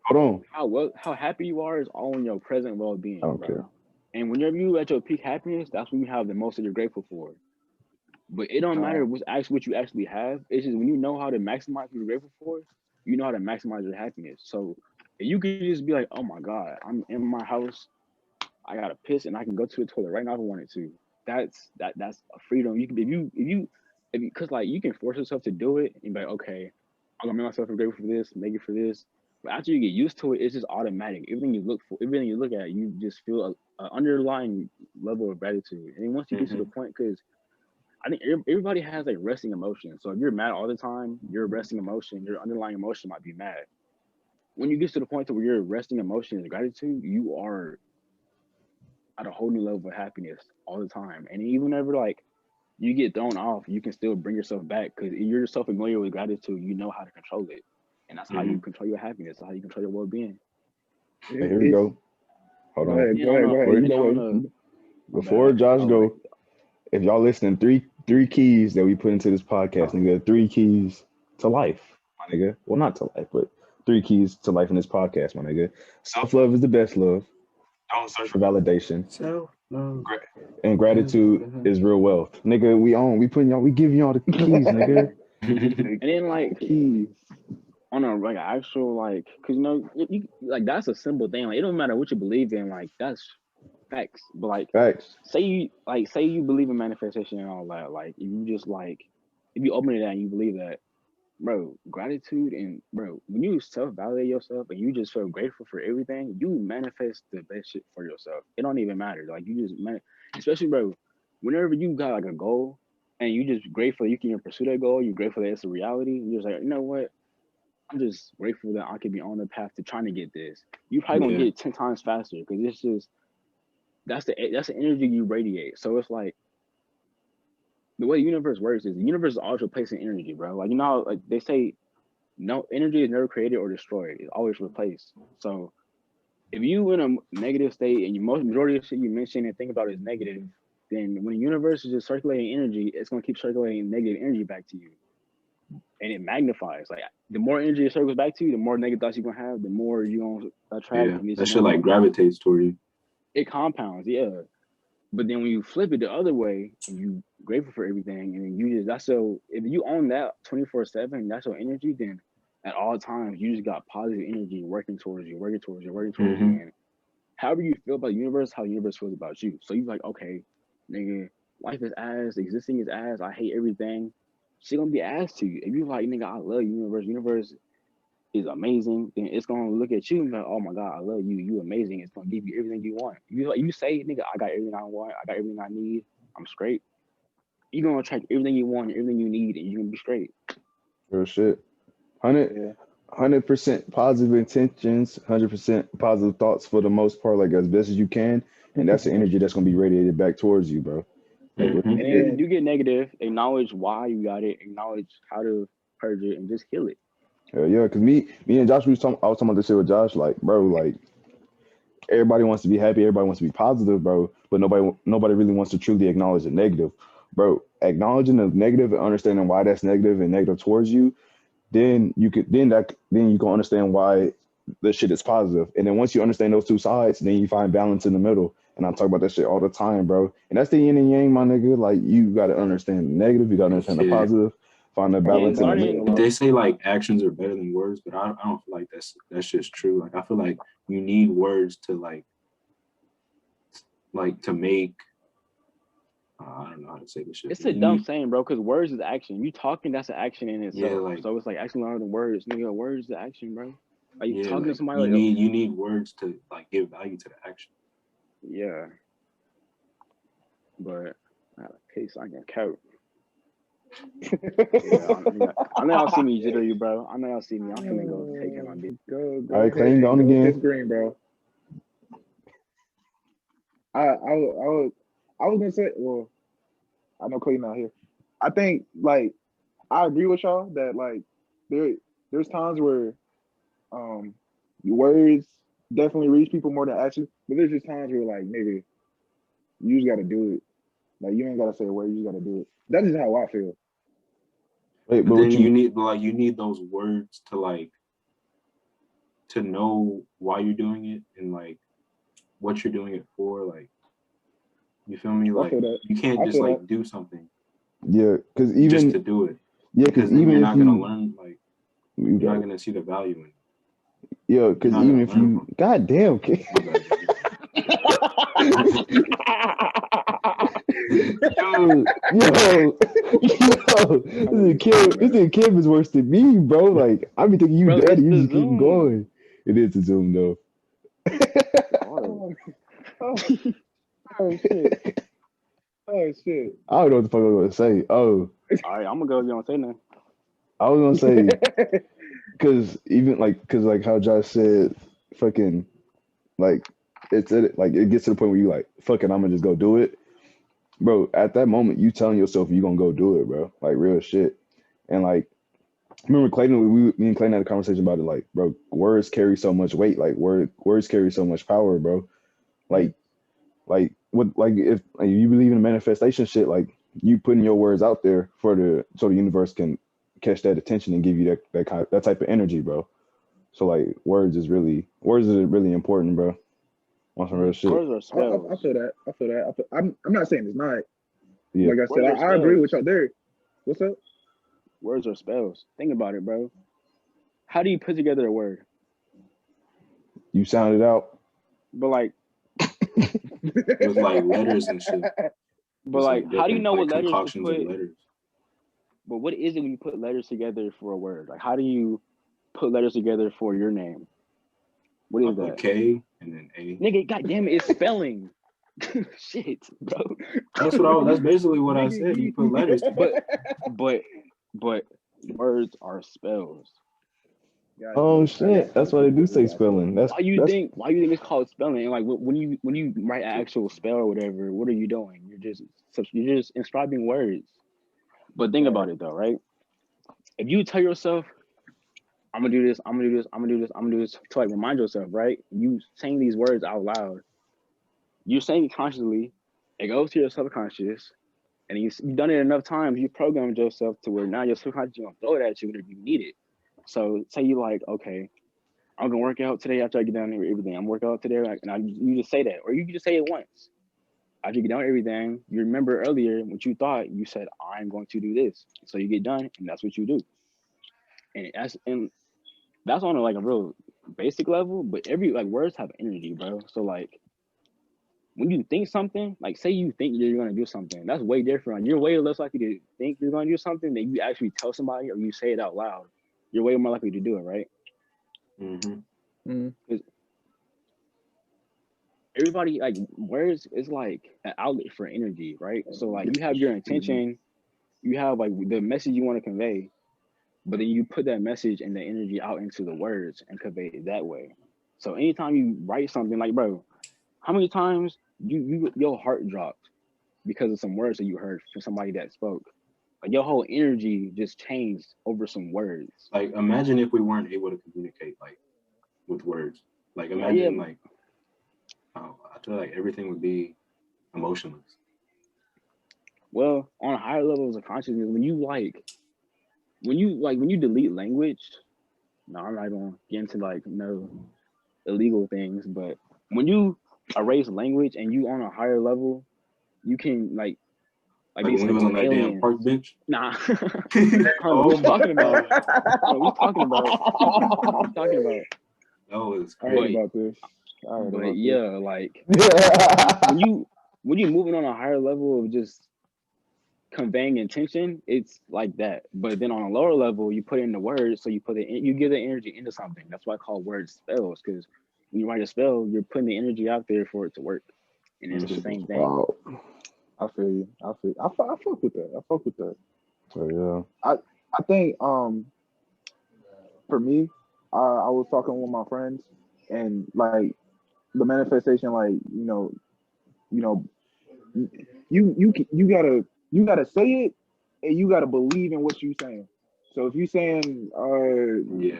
Hold on. how happy you are is all in your present well I being, don't care. bro. And whenever you at your peak happiness, that's when you have the most that you're grateful for. But it don't matter No. what you actually have. It's just when you know how to maximize what you're grateful for, you know how to maximize your happiness. So if you could just be like, oh my God, I'm in my house, I gotta piss and I can go to the toilet right now if I wanted to. That's a freedom. You can if you cause like you can force yourself to do it and be like, okay, I'm gonna make myself grateful for this, make it for this. But after you get used to it, it's just automatic. Everything you look at, you just feel a underlying level of gratitude. And then once you get to the mm-hmm. point, because I think everybody has like resting emotion. So if you're mad all the time, your resting emotion, your underlying emotion might be mad. When you get to the point to where your resting emotion is gratitude, you are at a whole new level of happiness all the time. And even whenever like you get thrown off, you can still bring yourself back because you're so familiar with gratitude, you know how to control it. And that's how Mm-hmm. you control your happiness, that's how you control your well being. Hey, here we It's go. Hold go on. ahead, And then go ahead, go ahead. and Before, You then go on ahead. my before bad. Josh Oh like go, if y'all listening, three keys that we put into this podcast, nigga. Three keys to life, my nigga. Well, not to life, but three keys to life in this podcast, my nigga. Self love is the best love. Don't search for validation. So Gra- And gratitude is real wealth, nigga. We putting y'all, we giving y'all the keys, nigga. and then The like keys. on a like actual like because like that's a simple thing. Like it don't matter what you believe in, like that's facts. But like Facts. say you believe in manifestation and all that, like if you just like if you open it out and you believe that, bro, gratitude and bro, when you self-validate yourself and you just feel grateful for everything, you manifest the best shit for yourself. It don't even matter. Like you just especially bro, whenever you got like a goal and you just grateful you can pursue that goal, you're grateful that it's a reality, and you're just like, you know what? I'm just grateful that I could be on the path to trying to get this. You probably gonna yeah, get it 10 times faster because it's just that's the energy you radiate. So it's like the way the universe works is the universe is always replacing energy, bro. Like, you know how, like they say, no energy is never created or destroyed. It's always replaced. So if you in a negative state and majority of shit you mention and think about is negative, then when the universe is just circulating energy, it's gonna keep circulating negative energy back to you. And it magnifies. Like the more energy it circles back to you, the more negative thoughts you're gonna have, the more you're gonna attract. Yeah, that shit like gravitates toward you. It compounds, yeah. But then when you flip it the other way and you grateful for everything, and then you just if you own that 24/7, that's your energy, then at all times you just got positive energy working towards you. And however you feel about the universe, how the universe feels about you. So you're like, okay, nigga, life is ass, existing is ass, I hate everything. Shit gonna be ass to you. If you like, nigga, I love universe is amazing, then it's gonna look at you and be like, oh my God, I love you, you amazing. It's gonna give you everything you want. You say, nigga, I got everything I want, I got everything I need, I'm straight. You're gonna attract everything you want, everything you need, and you're gonna be straight. Real shit. 100% positive intentions, 100% positive thoughts for the most part, like as best as you can, and that's the energy that's gonna be radiated back towards you, bro. And then you get negative, acknowledge why you got it, acknowledge how to purge it, and just heal it. Yeah, because me and Josh, I was talking about this shit with Josh, like, bro, like everybody wants to be happy, everybody wants to be positive, bro, but nobody really wants to truly acknowledge the negative, bro. Acknowledging the negative and understanding why that's negative and negative towards you, then you can understand why the shit is positive. And then once you understand those two sides, then you find balance in the middle. And I talk about that shit all the time, bro. And that's the yin and yang, my nigga. Like, you gotta understand the negative, you gotta understand the positive, find the balance in the middle. They say like actions are better than words, but I don't feel like that's just true. Like, I feel like you need words to like to make. I don't know how to say this shit. It's a dumb saying, bro, because words is action. You talking, that's an action in itself. Yeah, like, so it's like action louder than words. Nigga, words is action, bro. Like, you talking to somebody, you need words to like give value to the action. Yeah. But I got a case I can count. I know y'all see me jitter you, bro. I know y'all see me. I'm finna go take him. Go. All right, Clay, go on again. It's green, bro. I was gonna say, well, I know Clay not here. I think like I agree with y'all that like there's times where words definitely reach people more than actions, but there's just times where like, nigga, you just gotta do it. Like, you ain't gotta say a word, you just gotta do it. That's just how I feel. Wait, but then you need those words to like to know why you're doing it and like what you're doing it for. Like, you feel me? Like, you can't just like do something. Yeah, because even just to do it. Yeah, because even you're if not gonna learn, like, you're not gonna see the value in it. Yeah, because even if you, goddamn, kid. This kid is worse than me, bro. Like, I be thinking you dead, you just keep going. It is a Zoom though. Oh shit. Oh shit. I don't know what the fuck I was gonna say. Oh. All right, I'm gonna go if you don't say nothing. I was gonna say, cause like how Josh said, fucking, like, it gets to the point where you like, fuck it, I'm gonna just go do it. Bro, at that moment, you telling yourself you gonna go do it, bro. Like, real shit. And like, remember Clayton, me and Clayton had a conversation about it. Like, bro, words carry so much weight. Like, words carry so much power, bro. Like if you believe in manifestation shit, like, you putting your words out there so the universe can catch that attention and give you that type of energy, bro. So like, words is really important, bro. On some real shit. Words are spells. I feel that. I'm not saying it's not. Yeah. Like I said, I agree with y'all there. What's up? Words are spells. Think about it, bro. How do you put together a word? You sound it out. But like, with like letters and shit. But like, how do you know what letters to put? Letters. But what is it when you put letters together for a word? Like, how do you put letters together for your name? What is that? K and then A. Nigga, goddamn it, it's spelling. Shit, bro. That's basically what I said. You put letters together. But words are spells. Got Oh you. shit, that's why they do say spelling. That's Why you think it's called spelling? And like when you write an actual spell or whatever, what are you doing? You're just inscribing words. But think about it though, right? If you tell yourself, I'm gonna do this, I'm gonna do this, I'm gonna do this, I'm gonna do this to like remind yourself, right? You saying these words out loud, you're saying it consciously, it goes to your subconscious, and you've done it enough times, you programmed yourself to where now your subconscious is gonna throw it at you whenever you need it. So say you like, okay, I'm gonna work out today after I get down here with everything. I'm working out today, and you just say that, or you can just say it once. After you get done with everything, you remember earlier what you thought. You said, "I'm going to do this." So you get done, and that's what you do. And that's on like a real basic level. But every like words have energy, bro. So like when you think something, like say you think you're gonna do something, that's way different. You're way less likely to think you're gonna do something than you actually tell somebody or you say it out loud. You're way more likely to do it, right? Mm-hmm. Everybody like words is like an outlet for energy, right? So like you have your intention, you have like the message you want to convey, but then you put that message and the energy out into the words and convey it that way. So anytime you write something, like bro, how many times your heart dropped because of some words that you heard from somebody that spoke? Like your whole energy just changed over some words. Like imagine if we weren't able to communicate like with words. Like imagine like I feel like everything would be emotionless. Well, on a higher levels of consciousness, when you delete language, no, I'm not gonna get into like no illegal things, but when you erase language and you on a higher level, you can like when it was on that damn park bench. Nah. What you talking about? What you talking about? That was I heard about this. But yeah, like when you moving on a higher level of just conveying intention, it's like that. But then on a lower level, you put in the words, so you give the energy into something. That's why I call words spells, because when you write a spell, you're putting the energy out there for it to work, and it's the same thing. Wow. I feel you. I fuck with that. So yeah. I think for me, I was talking with my friends, and like the manifestation, like you gotta say it, and you gotta believe in what you're saying. So if you saying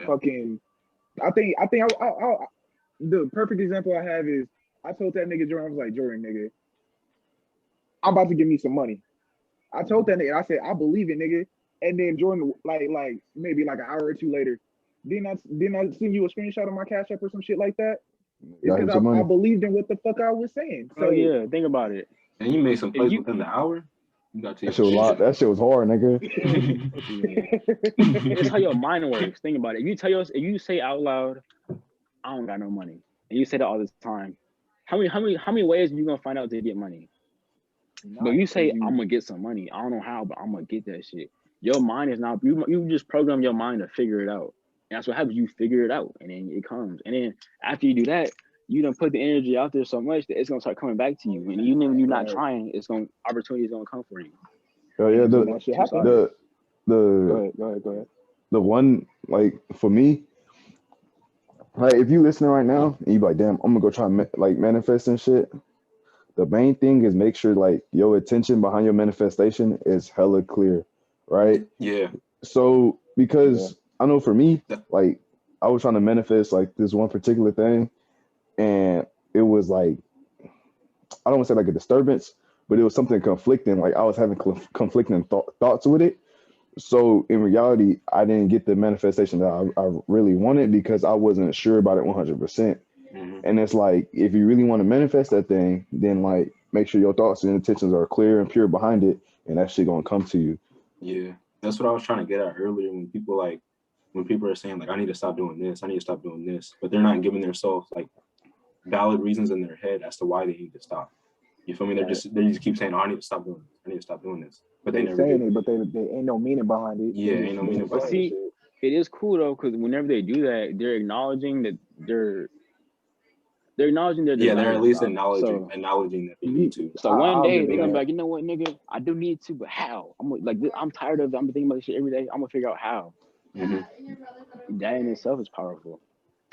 fucking, I think the perfect example I have is I told that nigga Jordan, I was like, Jordan, nigga, I'm about to give me some money. I told that nigga, I said, I believe it, nigga. And then Jordan, like maybe like an hour or two later, didn't I send you a screenshot of my Cash App or some shit like that? It's because I believed in what the fuck I was saying. So yeah, think about it. And you made some plays within the hour. You got to that shit was hard, nigga. It's how your mind works. Think about it. If you say out loud, I don't got no money, and you say that all the time, how many ways are you gonna find out to get money? But you say I'm gonna get some money. I don't know how, but I'm gonna get that shit. Your mind is not you just program your mind to figure it out. And that's what happens. You figure it out, and then it comes. And then after you do that, you don't put the energy out there so much that it's gonna start coming back to you. And even when you're not trying, opportunity is gonna come for you. Oh yeah, go ahead. The one, like for me, like if you listening right now and you be like, damn, I'm gonna go try like manifest and shit. The main thing is make sure like your intention behind your manifestation is hella clear, right? Yeah. So because I know for me, like I was trying to manifest like this one particular thing, and it was like, I don't want to say like a disturbance, but it was something conflicting. Like I was having conflicting thoughts with it. So in reality, I didn't get the manifestation that I really wanted because I wasn't sure about it 100%. And it's like, if you really want to manifest that thing, then like make sure your thoughts and intentions are clear and pure behind it, and that shit gonna come to you. Yeah, that's what I was trying to get at earlier. When people are saying like, I need to stop doing this, I need to stop doing this, but they're not giving themselves like valid reasons in their head as to why they need to stop. You feel me? They just keep saying, oh, I need to stop doing this, I need to stop doing this, but they never saying it, but they ain't no meaning behind it. Yeah, ain't no meaning behind it. It is cool though, because whenever they do that, they're acknowledging that they're acknowledging their desire. Yeah, they're at least acknowledging that they need to. So one day they're gonna be like, you know what, nigga, I do need to, but how? I'm tired of it. I'm thinking about this shit every day. I'm gonna figure out how. hmm That in itself is powerful.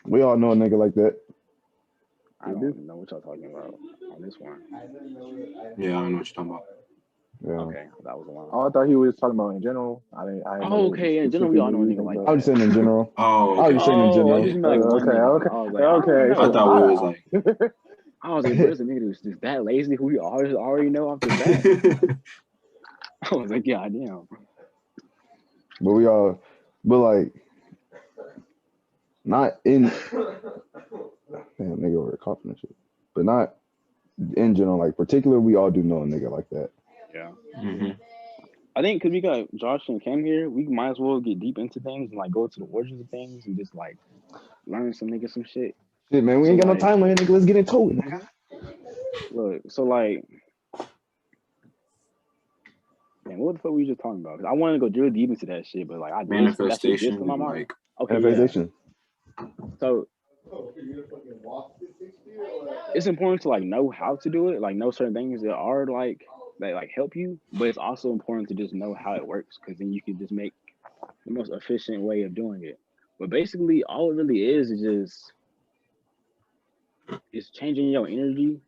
We all know a nigga like that. I don't know what y'all talking about on this one. Yeah, I don't know what you're talking about. Yeah. Okay, that was the one. Oh, I thought he was talking about in general. I didn't Oh, know okay, in general, we all know a nigga specifically, like I was just saying in general. Oh, I was okay. just saying in Oh, I general. just meant like one Okay, nigga. okay, I was like, I don't okay. know. I thought we was like. I was like, bro, this nigga who's just that lazy who you already know off the bat. I was like, yeah, damn. But we all, but like, not in. Damn, nigga over there coughing and shit. But not in general. Like, particular, we all do know a nigga like that. Yeah. hmm I think because we got Josh and Cam here, we might as well get deep into things and like go to the origins of things and just like learn some shit. Shit, man, we ain't got no time, man. Nigga, let's get into it, nigga. Look, so like, man, what the fuck were we just talking about? 'Cause I wanted to go real deep into that shit, but like, that shit Manifestation, just in my mind. like Okay, Manifestation. yeah. So it's important to like know how to do it, like know certain things that are like that like help you, but it's also important to just know how it works because then you can just make the most efficient way of doing it. But basically, all it really is just it's changing your energy.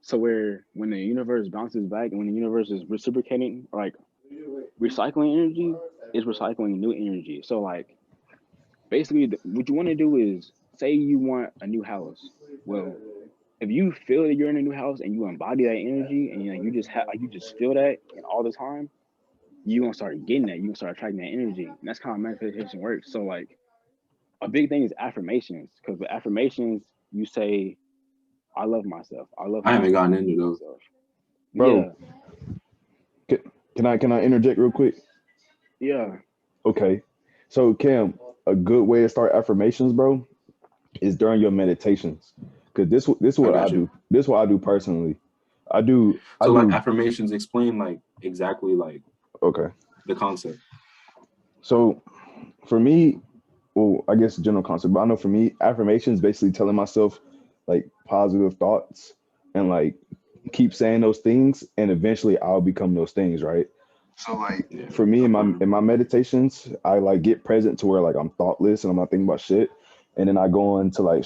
So where when the universe bounces back and when the universe is reciprocating, like recycling energy, is recycling new energy. So like basically, what you want to do is say you want a new house. Well, if you feel that you're in a new house and you embody that energy and you just have like you just feel that and all the time, you're gonna start getting that. You're gonna start attracting that energy. And that's how manifestation works. So like a big thing is affirmations. Because with affirmations, you say, I love myself. I love I haven't myself. gotten into those. Bro. Yeah. Can I interject real quick? Yeah. Okay. So Cam, a good way to start affirmations, bro, is during your meditations. Cause this is what I do. This is what I do personally. I do like affirmations explain like exactly like okay. the concept. So for me, well, I guess general concept, but I know for me, affirmations basically telling myself like positive thoughts and like keep saying those things and eventually I'll become those things, right? So like for me in my meditations, I like get present to where like I'm thoughtless and I'm not thinking about shit. And then I go into like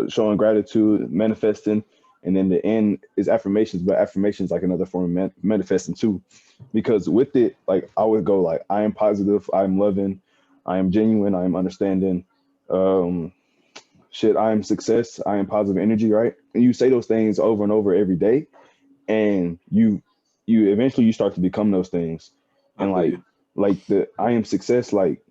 showing gratitude, manifesting, and then the end is affirmations, but affirmations like another form of manifesting too. Because with it, like I would go like I am positive, I am loving, I am genuine, I am understanding. Shit, I am success, I am positive energy, right? And you say those things over and over every day, and you eventually you start to become those things. And like the I am success, like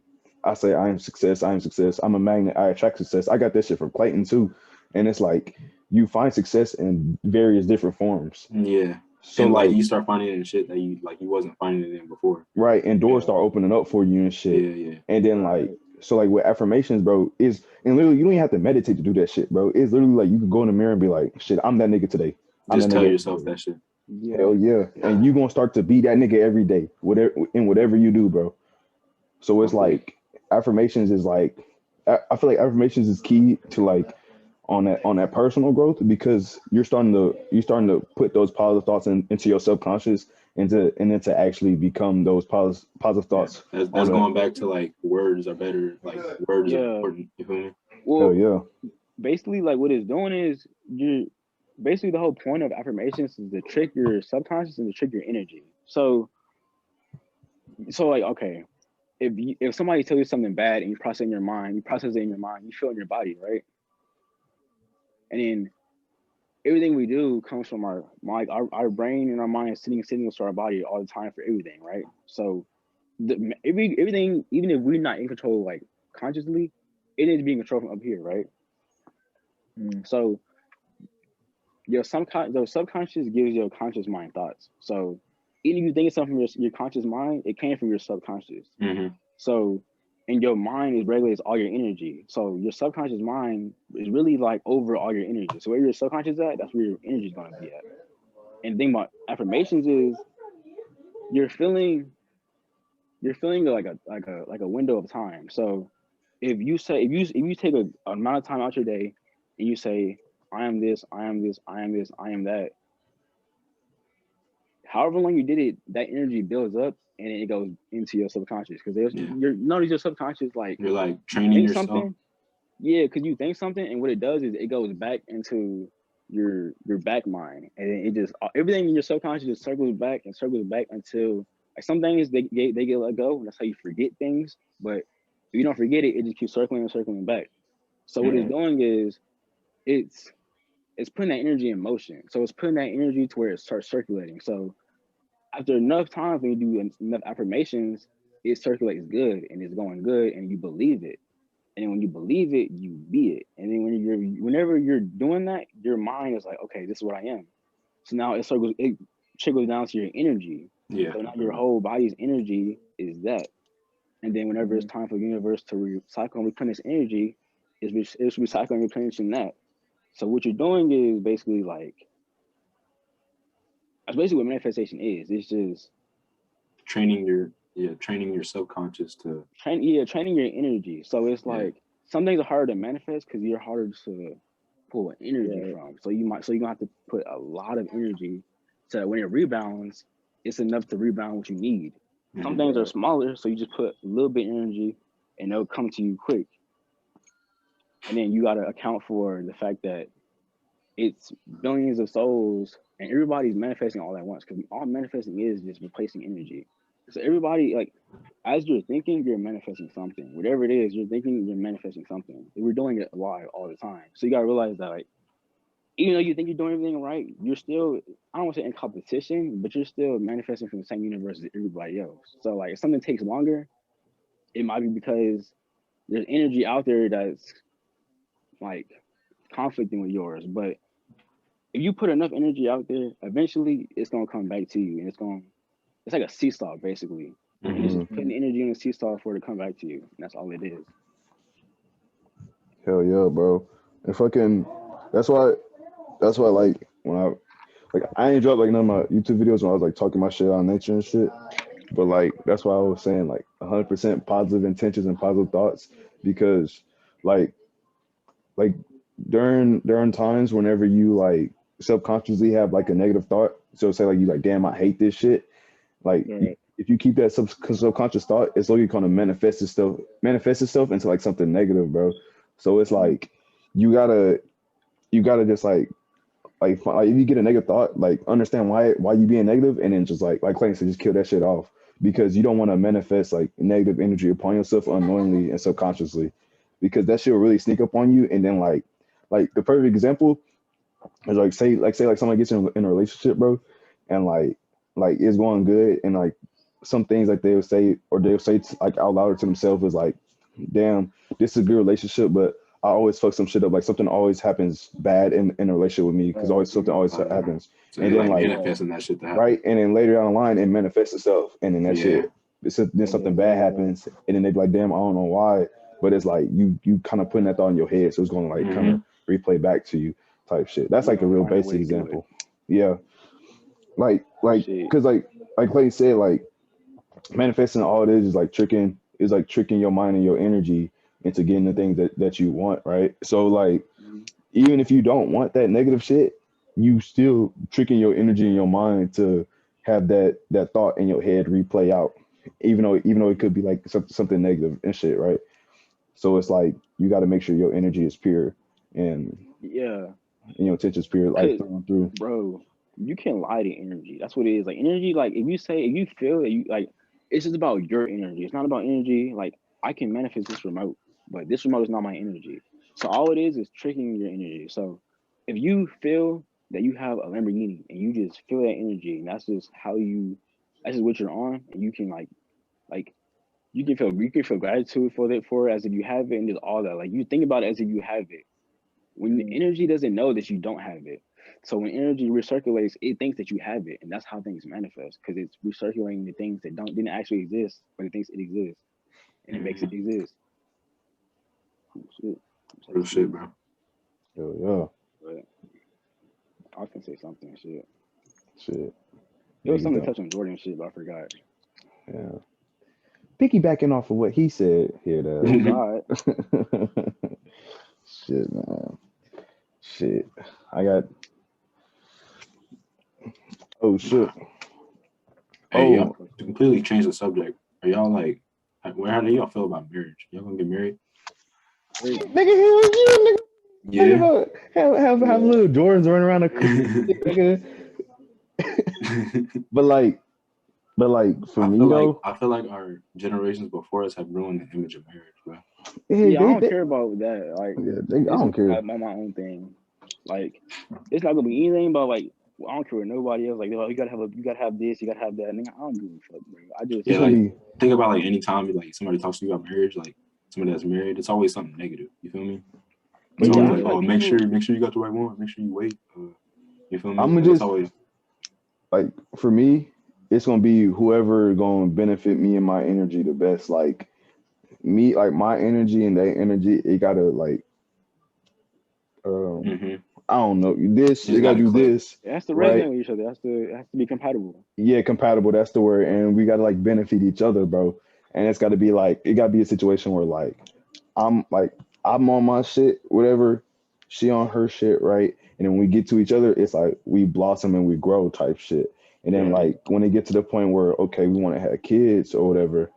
I say I am success, I am success, I'm a magnet, I attract success. I got this shit from Clayton too. And it's like you find success in various different forms. Yeah. So and like you start finding it in shit that you wasn't finding it in before. Right. And doors start opening up for you and shit. Yeah. And then like so like with affirmations, bro, is and literally you don't even have to meditate to do that shit, bro. It's literally like you can go in the mirror and be like, shit, I'm that nigga today. Just tell yourself that shit. Yeah. Hell yeah. And you gonna start to be that nigga every day, whatever you do, bro. So it's like affirmations is like I feel like affirmations is key to like on that personal growth because you're starting to put those positive thoughts into your subconscious and then to actually become those positive thoughts. That's going back to like words are better, like words are important. You feel me? Well, hell yeah. Basically, like what it's doing is basically the whole point of affirmations is to trick your subconscious and to trick your energy. So like okay, if somebody tells you something bad and you process it in your mind, you feel it in your body, right? And then everything we do comes from our brain and our mind is sending signals to our body all the time for everything, right? So everything, even if we're not in control like consciously, it is being controlled from up here, right? So your subconscious gives your conscious mind thoughts. So even if you think of something from your conscious mind, it came from your subconscious. So and your mind regulates all your energy. So your subconscious mind is really like over all your energy. So where your subconscious at, that's where your energy is going to be at. And the thing about affirmations is you're feeling like a window of time. So if you take an amount of time out your day and you say, I am this, I am this, I am this, I am that. However long you did it, that energy builds up and then it goes into your subconscious because Yeah. you're notice your subconscious like You're like you training think yourself. something. Yeah, because you think something, and what it does is it goes back into your back mind, and then it just everything in your subconscious just circles back until like some things they get let go. That's how you forget things. But if you don't forget it, it just keeps circling and circling back. So what it's doing is it's putting that energy in motion. So it's putting that energy to where it starts circulating. So after enough times when you do enough affirmations, it circulates good and it's going good, and you believe it. And then when you believe it, you be it. And then whenever you're doing that, your mind is like, okay, this is what I am. So now it trickles down to your energy. Yeah. So now your whole body's energy is that. And then whenever it's time for the universe to recycle and replenish energy, it's recycling and replenishing that. So what you're doing is basically like, that's basically what manifestation is. It's just training your subconscious to training your energy. So it's like some things are harder to manifest because you're harder to pull energy from. So you're gonna have to put a lot of energy so that when it rebounds, it's enough to rebound what you need. Some things are smaller, so you just put a little bit of energy and they'll come to you quick. And then you gotta account for the fact that it's billions of souls and everybody's manifesting all at once, because all manifesting is just replacing energy. So everybody, like, as you're thinking, you're manifesting something. Whatever it is, you're thinking, you're manifesting something. We're doing it live all the time. So you gotta realize that, like, even though you think you're doing everything right, you're still, I don't want to say in competition, but you're still manifesting from the same universe as everybody else. So like if something takes longer, it might be because there's energy out there that's like conflicting with yours. But if you put enough energy out there, eventually it's gonna come back to you, and it's like a seesaw basically. And it's just putting energy in a seesaw for it to come back to you. And that's all it is. Hell yeah, bro. And fucking, that's why like when I ain't dropped like none of my YouTube videos when I was like talking my shit on nature and shit. But like that's why I was saying like 100% positive intentions and positive thoughts, because like during times whenever you like subconsciously have like a negative thought, so say like you like, damn, I hate this shit, like if you keep that subconscious thought, it's literally gonna manifest itself into like something negative, bro. So it's like you gotta just like if you get a negative thought, like understand why you being negative, and then just like Clayton said, just kill that shit off, because you don't want to manifest like negative energy upon yourself unknowingly and subconsciously, because that shit will really sneak up on you. And then like the perfect example is like say someone gets in a relationship, bro, and like it's going good, and like some things like they'll say like out loud to themselves is like, damn, this is a good relationship, but I always fuck some shit up. Like something always happens bad in a relationship with me, because something always happens. So and then like manifesting that shit to happen. Right, and then later down the line it manifests itself, and then that shit, then something bad happens, and then they be like, damn, I don't know why, but it's like you kind of putting that thought in your head, so it's going to like kind of replay back to you type shit. That's like a real basic example. Yeah, like because like Clay said, like manifesting, all it is like tricking your mind and your energy into getting the things that you want, right? So like even if you don't want that negative shit, you still tricking your energy and your mind to have that thought in your head replay out, even though it could be like something negative and shit, right? So it's like you got to make sure your energy is pure and your intention is pure, like through and through. Bro, you can't lie to energy. That's what it is. Like energy, like if you feel that you like, it's just about your energy. It's not about energy. Like I can manifest this remote, but this remote is not my energy. So all it is tricking your energy. So if you feel that you have a Lamborghini and you just feel that energy, and that's just what you're on, and you can like you can feel gratitude for it as if you have it, and just all that. Like you think about it as if you have it. When the energy doesn't know that you don't have it. So when energy recirculates, it thinks that you have it, and that's how things manifest, because it's recirculating the things that didn't actually exist, but it thinks it exists, and it makes it exist. Real shit, bro. Yeah. But I was gonna say something. Shit. It was something to touch on Jordan shit, but I forgot. Yeah. Piggybacking off of what he said here, though. Oh God. Shit, man. Shit. I got. Oh shit. Hey, y'all completely change the subject. Are y'all like, how do y'all feel about marriage? Y'all gonna get married? Nigga, hell yeah, nigga. Yeah. About, have little Jordans running around the nigga. But like for me though, I feel like our generations before us have ruined the image of marriage, bro. Yeah, I don't care about that. Like, I don't care. I'm on my own thing. Like, it's not gonna be anything but like, I don't care what nobody else. Like, you gotta have this, you gotta have that. Nigga, I don't give a fuck, bro. I just think about like anytime like somebody talks to you about marriage, like somebody that's married, it's always something negative. You feel me? It's always like, oh, make sure you got the right one. Make sure you wait. You feel me? I'm just always like, for me, it's gonna be whoever gonna benefit me and my energy the best. Like me, like my energy and their energy, it gotta like, I don't know, this you gotta do click. This. It has to resonate with each other. It has to be compatible. Yeah, compatible. That's the word. And we gotta like benefit each other, bro. And it's gotta be like, it gotta be a situation where like I'm on my shit, whatever, she on her shit, right? And then when we get to each other, it's like we blossom and we grow type shit. And then like when it gets to the point where, okay, we want to have kids or whatever,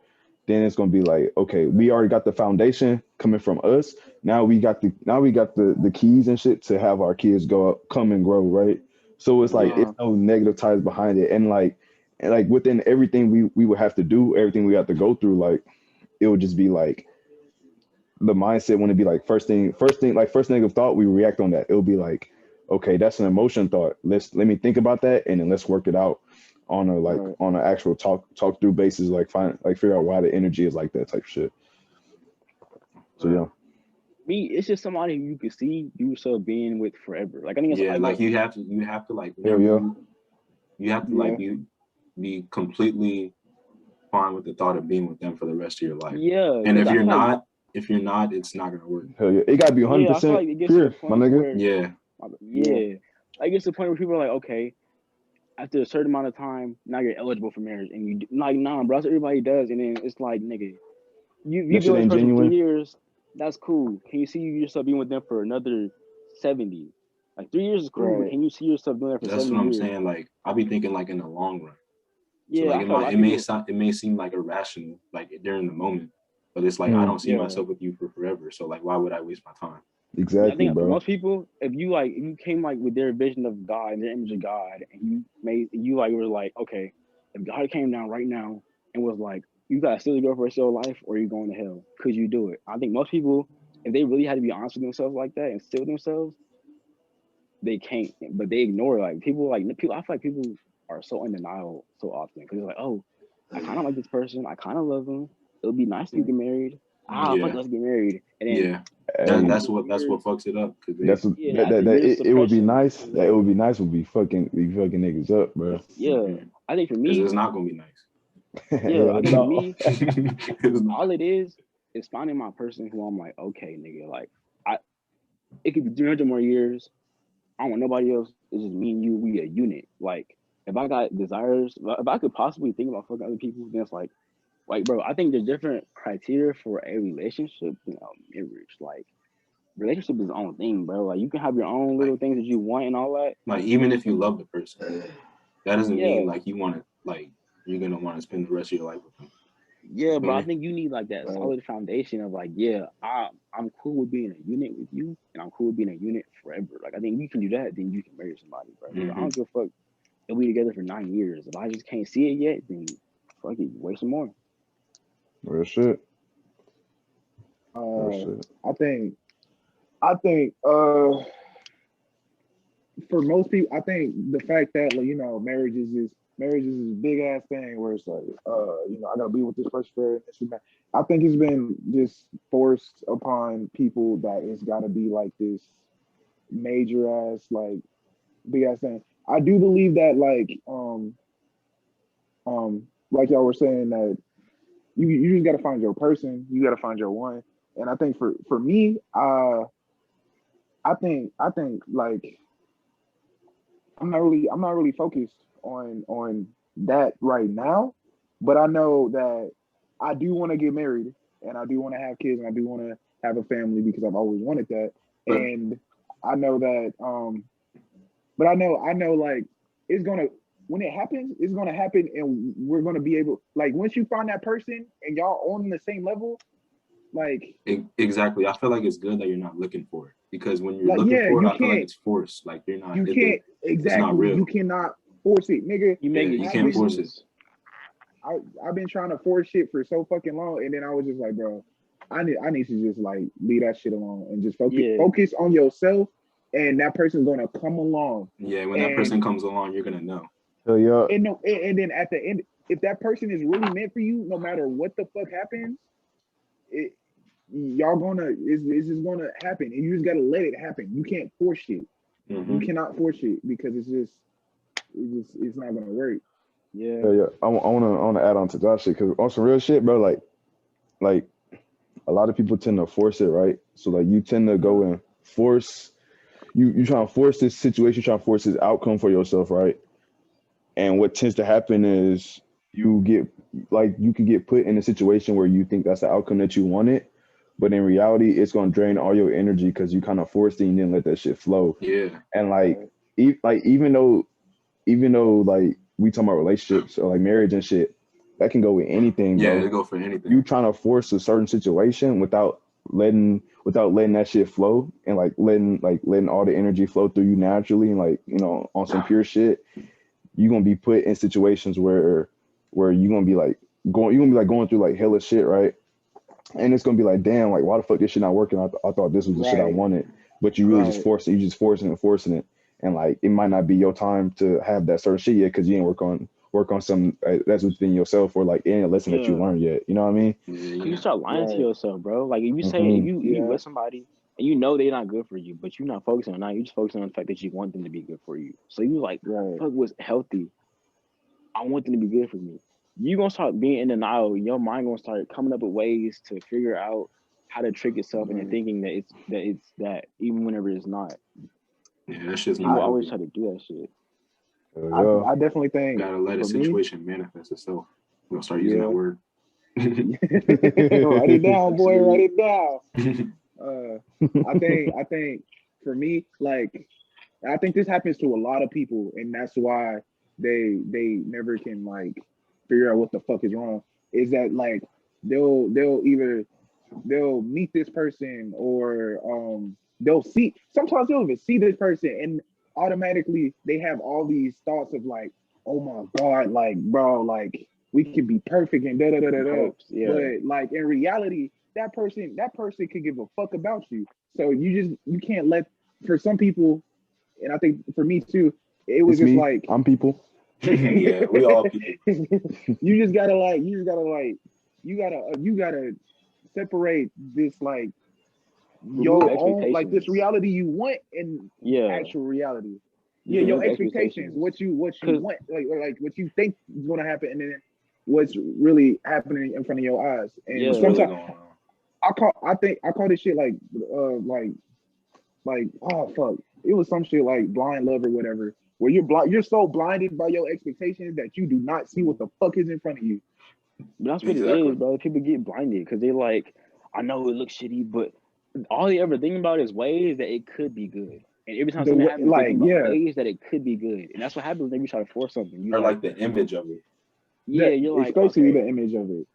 then it's gonna be like, okay, we already got the foundation coming from us. Now we got the keys and shit to have our kids come and grow, right? So it's like it's no negative ties behind it. And like within everything we would have to do, everything we have to go through, like it would just be like the mindset wouldn't be like first thing of thought, we react on that. It'll be like, okay, that's an emotion thought. Let me think about that and then let's work it out on a on an actual talk through basis, figure out why the energy is like that type shit. So yeah. Me, it's just somebody you can see yourself being with forever. Like I think it's like you have to like you have to like be completely fine with the thought of being with them for the rest of your life. Yeah. And if you're not, it's not gonna work. Hell yeah. It gotta be 100% pure, my nigga. Yeah. Like it's the point where people are like, okay, after a certain amount of time, now you're eligible for marriage, and you like, nah, bro, that's what everybody does, and then it's like, nigga, you've been with this person for 3 years, that's cool. Can you see yourself being with them for another 70? Like 3 years is cool, but can you see yourself doing that for 70 years? That's what I'm saying. Like I'll be thinking like in the long run. Yeah, so like it may seem like irrational, like during the moment, but it's like I don't see myself with you for forever. So like, why would I waste my time? Exactly, I think bro. For most people, if you came like with their vision of God and their image of God, and were like, okay, if God came down right now and was like, you gotta still go for a show of life, or you going to hell? Could you do it? I think most people, if they really had to be honest with themselves like that and still themselves, they can't. But they ignore people. I feel like people are so in denial so often because they're like, oh, I kind of like this person, I kind of love them. It would be nice to get married. Fuck, let's get married. And then that's what fucks it up. It would be nice. That it would be nice. Would be fucking niggas up, bro. Yeah, I think for me, it's not gonna be nice. Yeah, I think for me, all it is finding my person who I'm like, okay, nigga, like it could be 300 more years. I don't want nobody else. It's just me and you. We a unit. Like if I got desires, if I could possibly think about fucking other people, then it's like, bro, I think there's different criteria for a relationship, marriage. Like, relationship is its own thing, bro. Like, you can have your own little things that you want and all that. Like, even if you love the person, that doesn't mean like you want to, like, you're gonna want to spend the rest of your life with them. Yeah, but I think you need like that solid foundation of like, I'm cool with being a unit with you, and I'm cool with being a unit forever. Like, I think you can do that, then you can marry somebody, bro. I don't give a fuck if we together for 9 years. If I just can't see it yet, then fuck it, wait some more. Real shit. I think for most people, I think the fact that marriage is this big ass thing where it's like I gotta be with this person for this and that. I think it's been just forced upon people that it's gotta be like this major ass like big ass thing. I do believe that like y'all were saying that you just gotta find your person, you gotta find your one. And I think for me, I think like I'm not really focused on that right now, but I know that I do want to get married and I do want to have kids and I do want to have a family because I've always wanted that. And I know that but I know like it's gonna when it happens, it's gonna happen, and we're gonna be able. Like once you find that person and y'all on the same level, like Exactly. I feel like it's good that you're not looking for it, because when you're looking yeah, for it, you I feel like can't. it's forced. Like you're not. You It's can't it's not exactly. real. You cannot force it, nigga. You make Yeah, it. you I've can't been- force it. I've been trying to force shit for so fucking long, and then I was just like, bro, I need to just like leave that shit alone and just focus on yourself, and that person's gonna come along. Yeah, when that person comes along, you're gonna know. Hell yeah. And then at the end, if that person is really meant for you, no matter what the fuck happens, it's just gonna happen, and you just gotta let it happen. You can't force shit. You cannot force it because it's not gonna work. Yeah. Hell yeah. I wanna add on to that shit, because on some real shit, bro, like a lot of people tend to force it, right? So like you tend to go and force you try to force this situation, try to force this outcome for yourself, right? And what tends to happen is you can get put in a situation where you think that's the outcome that you wanted, but in reality, it's gonna drain all your energy because you kind of forced it and didn't let that shit flow. Yeah. And even though like we talking about relationships or like marriage and shit, that can go with anything, bro. Yeah, it go for anything. You trying to force a certain situation without letting that shit flow, and like letting all the energy flow through you naturally, and like, you know, on some pure shit, you're gonna be put in situations where you're gonna be like going through like hella shit, right? And it's gonna be like, damn, like why the fuck this shit not working? I thought this was the shit I wanted, but you really just forcing it, and like it might not be your time to have that certain shit yet because you ain't work on some that's within yourself, or like any lesson that you learned yet. You know what I mean? Yeah. You start lying to yourself, bro. Like if you say if you with somebody and you know they're not good for you, but you're not focusing on that, you just focusing on the fact that you want them to be good for you. So you like, fuck what's healthy. I want them to be good for me. You gonna start being in denial. Your mind gonna start coming up with ways to figure out how to trick itself into thinking that it's that even whenever it's not. Yeah, that shit's People not. always try to do that shit. I definitely think You gotta let a situation manifest itself. We're gonna start using that word. Write it down, boy. Write it down. I think for me, like, I think this happens to a lot of people, and that's why they never can like figure out what the fuck is wrong. Is that like they'll meet this person, or sometimes they'll even see this person, and automatically they have all these thoughts of like, oh my god, like bro, like we could be perfect and da da da da da. But like in reality, that person could give a fuck about you. So you can't let, for some people, and I think for me too, it was just like I'm people. Yeah, we all people. you gotta separate this like your own, like this reality you want and actual reality. Yeah, your expectations, what you want, like what you think is gonna happen, and then what's really happening in front of your eyes. And sometimes I call this shit like oh fuck, it was some shit like blind love or whatever, where you're so blinded by your expectations that you do not see what the fuck is in front of you. But that's what it is, bro. People get blinded because they like, I know it looks shitty, but all they ever think about is ways that it could be good. And every time something happens, they think about ways that it could be good. And that's what happens when you try to force something. You like the image of it. Yeah, you're like, especially the image of it.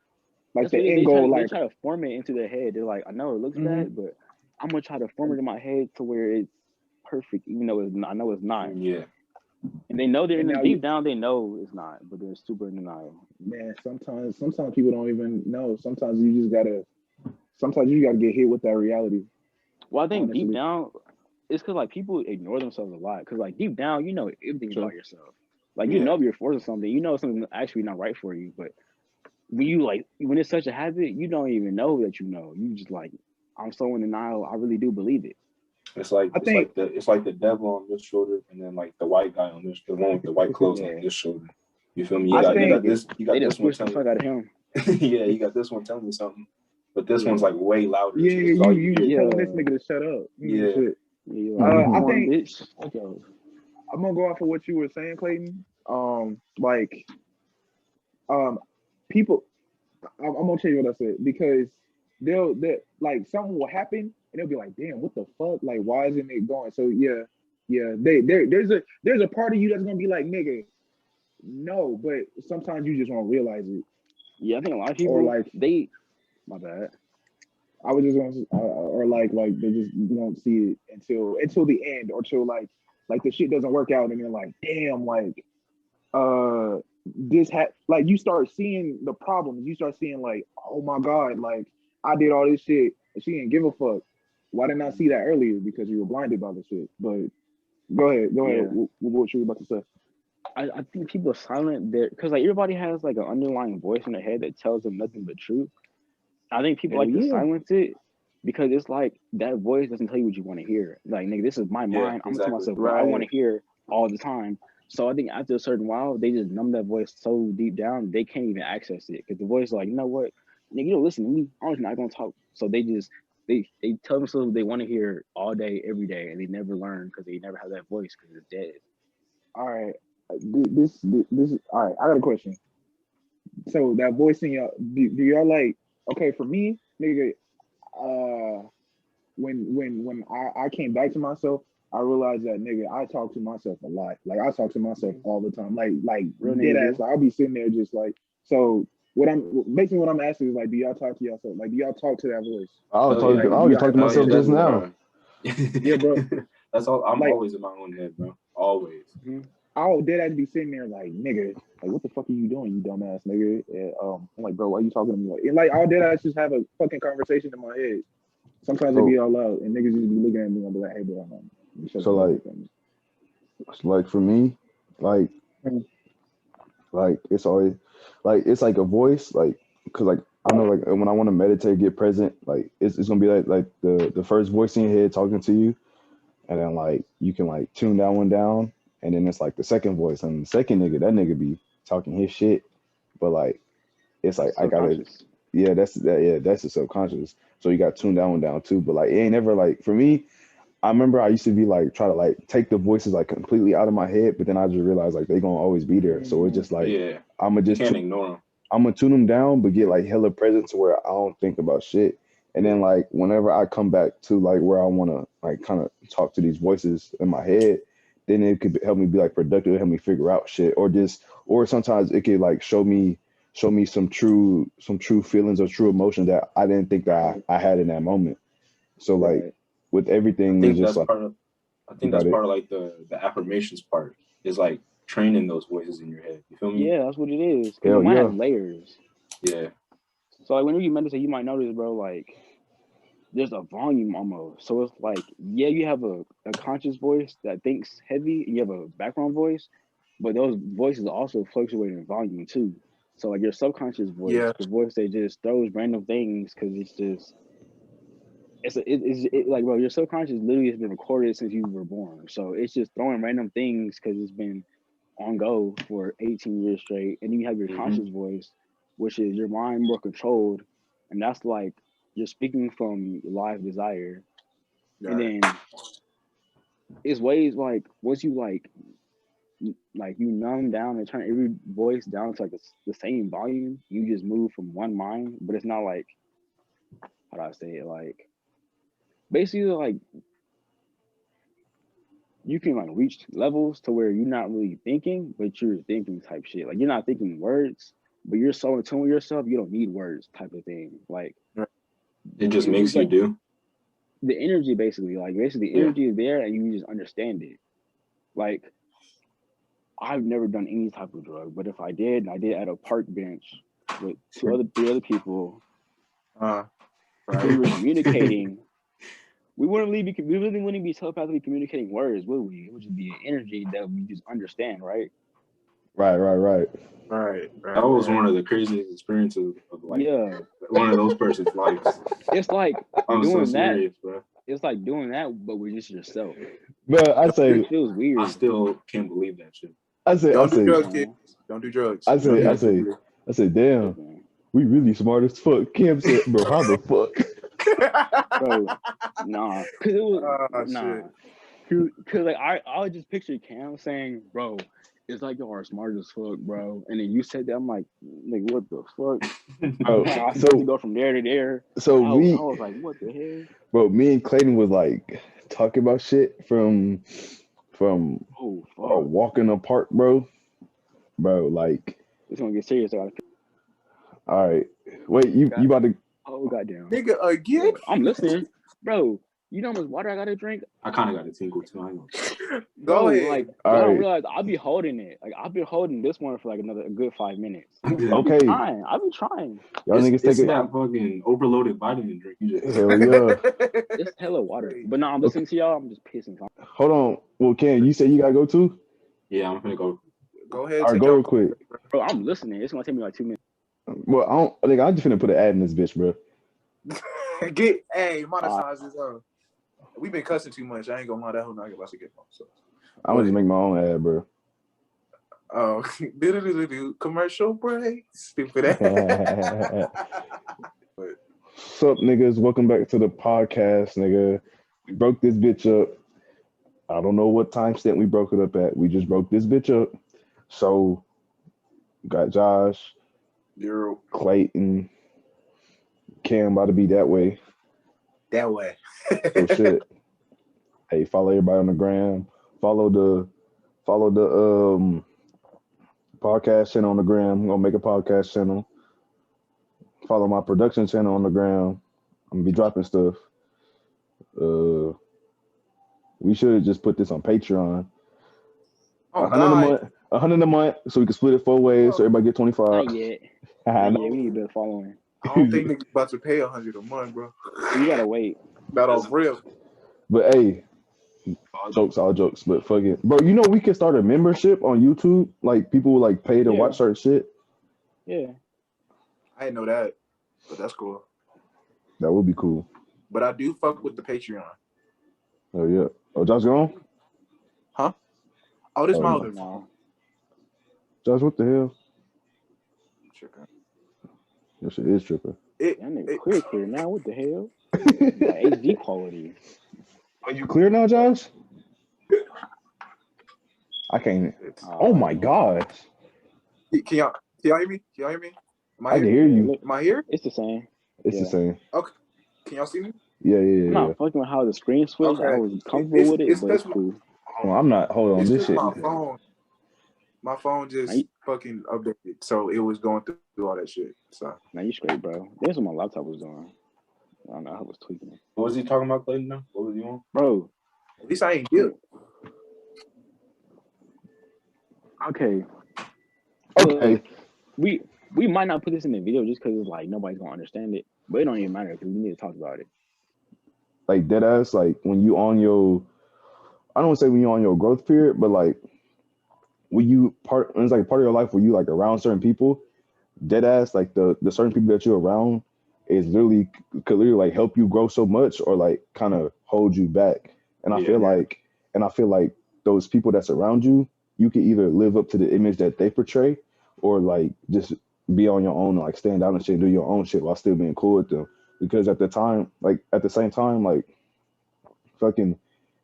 Like the end goal, they try to form it into their head. They're like, I know it looks bad, but I'm gonna try to form it in my head to where it's perfect, even though I know it's not. Yeah. And they know deep down they know it's not, but they're super in denial. Man, sometimes people don't even know. Sometimes you gotta get hit with that reality. Well, I think deep down, it's because like people ignore themselves a lot. Because like deep down, you know everything about yourself. Like you know if you're forcing something, you know something's actually not right for you. But when it's such a habit, you don't even know that you know. You just like, I'm so in denial. I really do believe it. It's like the devil on this shoulder, and then like the white guy on this, the one with the white clothes on this shoulder. You feel me? You got this one telling him. Yeah, you got this one telling me something, but this one's like way louder. Yeah, you telling this nigga to shut up. I think I'm gonna go off of what you were saying, Clayton. People, I'm gonna tell you what I said, because they'll like something will happen and they'll be like, damn, what the fuck? Like, why isn't it going? So there's a part of you that's gonna be like, nigga, no, but sometimes you just won't realize it, Yeah, I think a lot of or people like my bad. I was just gonna, or like they just won't see it until the end, or till like the shit doesn't work out, and they're like, damn, like uh like you start seeing the problems, you start seeing like, oh my god, like I did all this shit and she didn't give a fuck. Why didn't I see that earlier? Because you were blinded by the shit. But go ahead. Yeah. What you were about to say? I think people are silent there because like everybody has like an underlying voice in their head that tells them nothing but truth. I think people Hell like to yeah. silence it because it's like that voice doesn't tell you what you want to hear. Like, nigga, this is my mind. I'm gonna tell myself what I want to hear all the time. So I think after a certain while, they just numb that voice so deep down they can't even access it because the voice is like, you know what, nigga, you don't listen to me. I'm just not gonna talk. So they just they tell themselves what they want to hear all day, every day, and they never learn because they never have that voice because it's dead. All right. This is all right. I got a question. So that voice in y'all, do y'all like? Okay, for me, nigga, when I came back to myself, I realized that nigga, I talk to myself a lot. Like I talk to myself all the time. Like Real dead nigga. ass. I'll be sitting there just like so. What I'm asking is like, do y'all talk to yourself? Like, do y'all talk to that voice? I was Hell talking. yeah. I was talking to myself just now. Bro. Yeah, bro. That's all. I'm Like- always in my own head, bro. Always. I'll dead ass be sitting there like, nigga, like what the fuck are you doing, you dumbass nigga? And, I'm like, bro, why are you talking to me? Like I'll dead ass just have a fucking conversation in my head. Sometimes it be all loud, and niggas just be looking at me and be like, hey, bro, So like for me, like it's always like it's like a voice, like because like I know like when I want to meditate, get present, like it's gonna be like the first voice in your head talking to you, and then like you can like tune that one down, and then it's like the second voice, and the second nigga, that nigga be talking his shit, but like it's like I gotta that's the subconscious, so you got to tune that one down too, but like it ain't never like for me. I remember I used to be like try to like take the voices like completely out of my head, but then I just realized like they gonna always be there. So it's just like I'm gonna just can't ignore them. I'm gonna tune them down, but get like hella present to where I don't think about shit. And then like whenever I come back to like where I wanna like kind of talk to these voices in my head, then it could help me be like productive, help me figure out shit, or sometimes it could like show me some true feelings or true emotions that I didn't think that I had in that moment. So like with everything, I think just that's like, part of. I think that's part of like the affirmations part is like training those voices in your head. You feel me? Yeah, that's what it is. Hell Because mine yeah. has layers. Yeah. So like whenever you meditate, you might notice, bro, like there's a volume almost. So it's like, yeah, you have a conscious voice that thinks heavy, and you have a background voice, but those voices also fluctuate in volume too. So like your subconscious voice, the voice that just throws random things because it's just it's like, bro, your subconscious literally has been recorded since you were born. So it's just throwing random things because it's been on go for 18 years straight. And then you have your conscious voice, which is your mind more controlled. And that's like you're speaking from live desire. And then it's ways like once you like you numb down and turn every voice down to like the same volume, you just move from one mind. But it's not like, how do I say it? Like basically like you can like reach levels to where you're not really thinking, but you're thinking type shit. Like you're not thinking words, but you're so in tune with yourself, you don't need words type of thing. Like it just makes you like, do. The energy basically, the energy is there and you just understand it. Like I've never done any type of drug, but if I did, and I did at a park bench with three other people, right? We were communicating. We really wouldn't be telepathically communicating words, would we? It would just be an energy that we just understand, right? Right. That was one of the craziest experiences of like one of those person's lives. It's like I'm doing so serious, bro. It's like doing that, but with just yourself. But I say It feels weird. I still can't believe that shit. Don't do drugs, kids. Don't do drugs. I say, damn, we really smart as fuck. Cam said, bro, how the fuck? Bro, nah, cause it was cause like I would just picture Cam saying, bro, it's like y'all are smart as fuck, bro. And then you said that, I'm like, what the fuck? Bro, like, I supposed to go from there to there. So I was like, what the hell? Bro, me and Clayton was like talking about shit from a walk in the park, bro. bro. Like, It's gonna get serious. all right, wait, you about to? Oh goddamn, Nigga, again? I'm listening, bro. You know how much water I gotta drink? I kind of got a tingle too. I know. Go Bro, ahead. like All y'all don't right. realize I'll be holding it. Like I've been holding this one for like a good 5 minutes. Okay. I'll be trying. Y'all niggas It's take it. that fucking overloaded vitamin drink. You just Hell yeah. It's hella water. But now I'm listening to y'all. I'm just pissing. Hold on. Well, Ken, you say you gotta go too? yeah, I'm gonna go. Go ahead. All right, take go your- real quick. Bro, I'm listening. It's gonna take me like 2 minutes. Well, I think I'm just finna put an ad in this bitch, bro. Monetize this. We've been cussing too much. I ain't gonna lie. That whole night about to get home. So. I'm gonna just make my own ad, bro. Oh, commercial break. Stupid ass. What's up, niggas? Welcome back to the podcast, nigga. We broke this bitch up. I don't know what timestamp we broke it up at. We just broke this bitch up. So, got Josh, You're Clayton, Cam about to be that way. that way. So shit. Hey, follow everybody on the gram. Follow the podcast channel on the gram. I'm gonna make a podcast channel. Follow my production channel on the gram. I'm gonna be dropping stuff. We should just put this on Patreon. Oh, 100 a month. 100 a month, so we can split it 4 ways, so everybody get 25. Not yet. Not yet. We need a bit of following. I don't think niggas about to pay 100 a month, bro. You gotta wait. Not off real. But hey, all jokes. But fuck it, bro. You know we could start a membership on YouTube. Like people would like pay to Yeah. watch certain shit. Yeah. I didn't know that, but that's cool. That would be cool. But I do fuck with the Patreon. Oh yeah. Oh, Josh gone? Huh? Oh, this Oh, my no. other phone. No. Josh, what the hell? Tripping. Your shit is tripping. That nigga clear now. What the hell? Like HD quality. Are you clear now, Josh? I can't. Oh my gosh. Can y'all hear me? Can y'all hear me? Am I can hear you. Am I here? It's the same. It's the same. Okay. Can y'all see me? Yeah. I'm not fucking with how the screen switched. Okay. I was comfortable with it, It's but it's cool. Oh, I'm not. Hold on. It's This just shit. my phone. My phone just fucking updated, so it was going through all that shit. So Now you straight, bro. That's what my laptop was doing. I don't know. I was tweaking. What was he talking about, Clayton? Now? What was he on? Bro. at least I ain't guilty. Okay. Okay. We might not put this in the video just because it's like nobody's gonna understand it, but it don't even matter because we need to talk about it. Like dead ass. Like when you on your, I don't want to say when you on your growth period, but like when you it's like part of your life where you like around certain people. Dead ass. Like the certain people that you're around is literally could literally like help you grow so much or like kind of hold you back. And I feel like those people that's around you, you can either live up to the image that they portray or like just be on your own and like stand out and shit and do your own shit while still being cool with them. Because at the same time, like fucking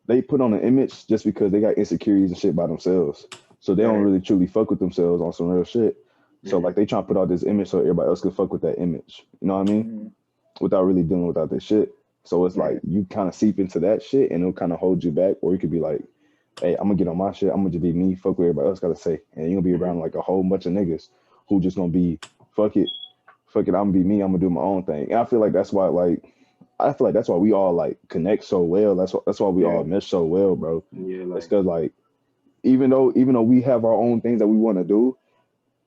they put on an image just because they got insecurities and shit by themselves. So they don't really truly fuck with themselves on some real shit. So like they trying to put out this image so everybody else can fuck with that image. You know what I mean? Mm-hmm. Without really dealing without that shit. So it's like you kind of seep into that shit and it'll kind of hold you back. Or you could be like, hey, I'm gonna get on my shit. I'm gonna just be me. Fuck what everybody else gotta say. And you're gonna be around like a whole bunch of niggas who just gonna be fuck it. I'm gonna be me. I'm gonna do my own thing. And I feel like that's why we all like connect so well. That's why we all mesh so well, bro. Yeah, it's because like even though we have our own things that we want to do,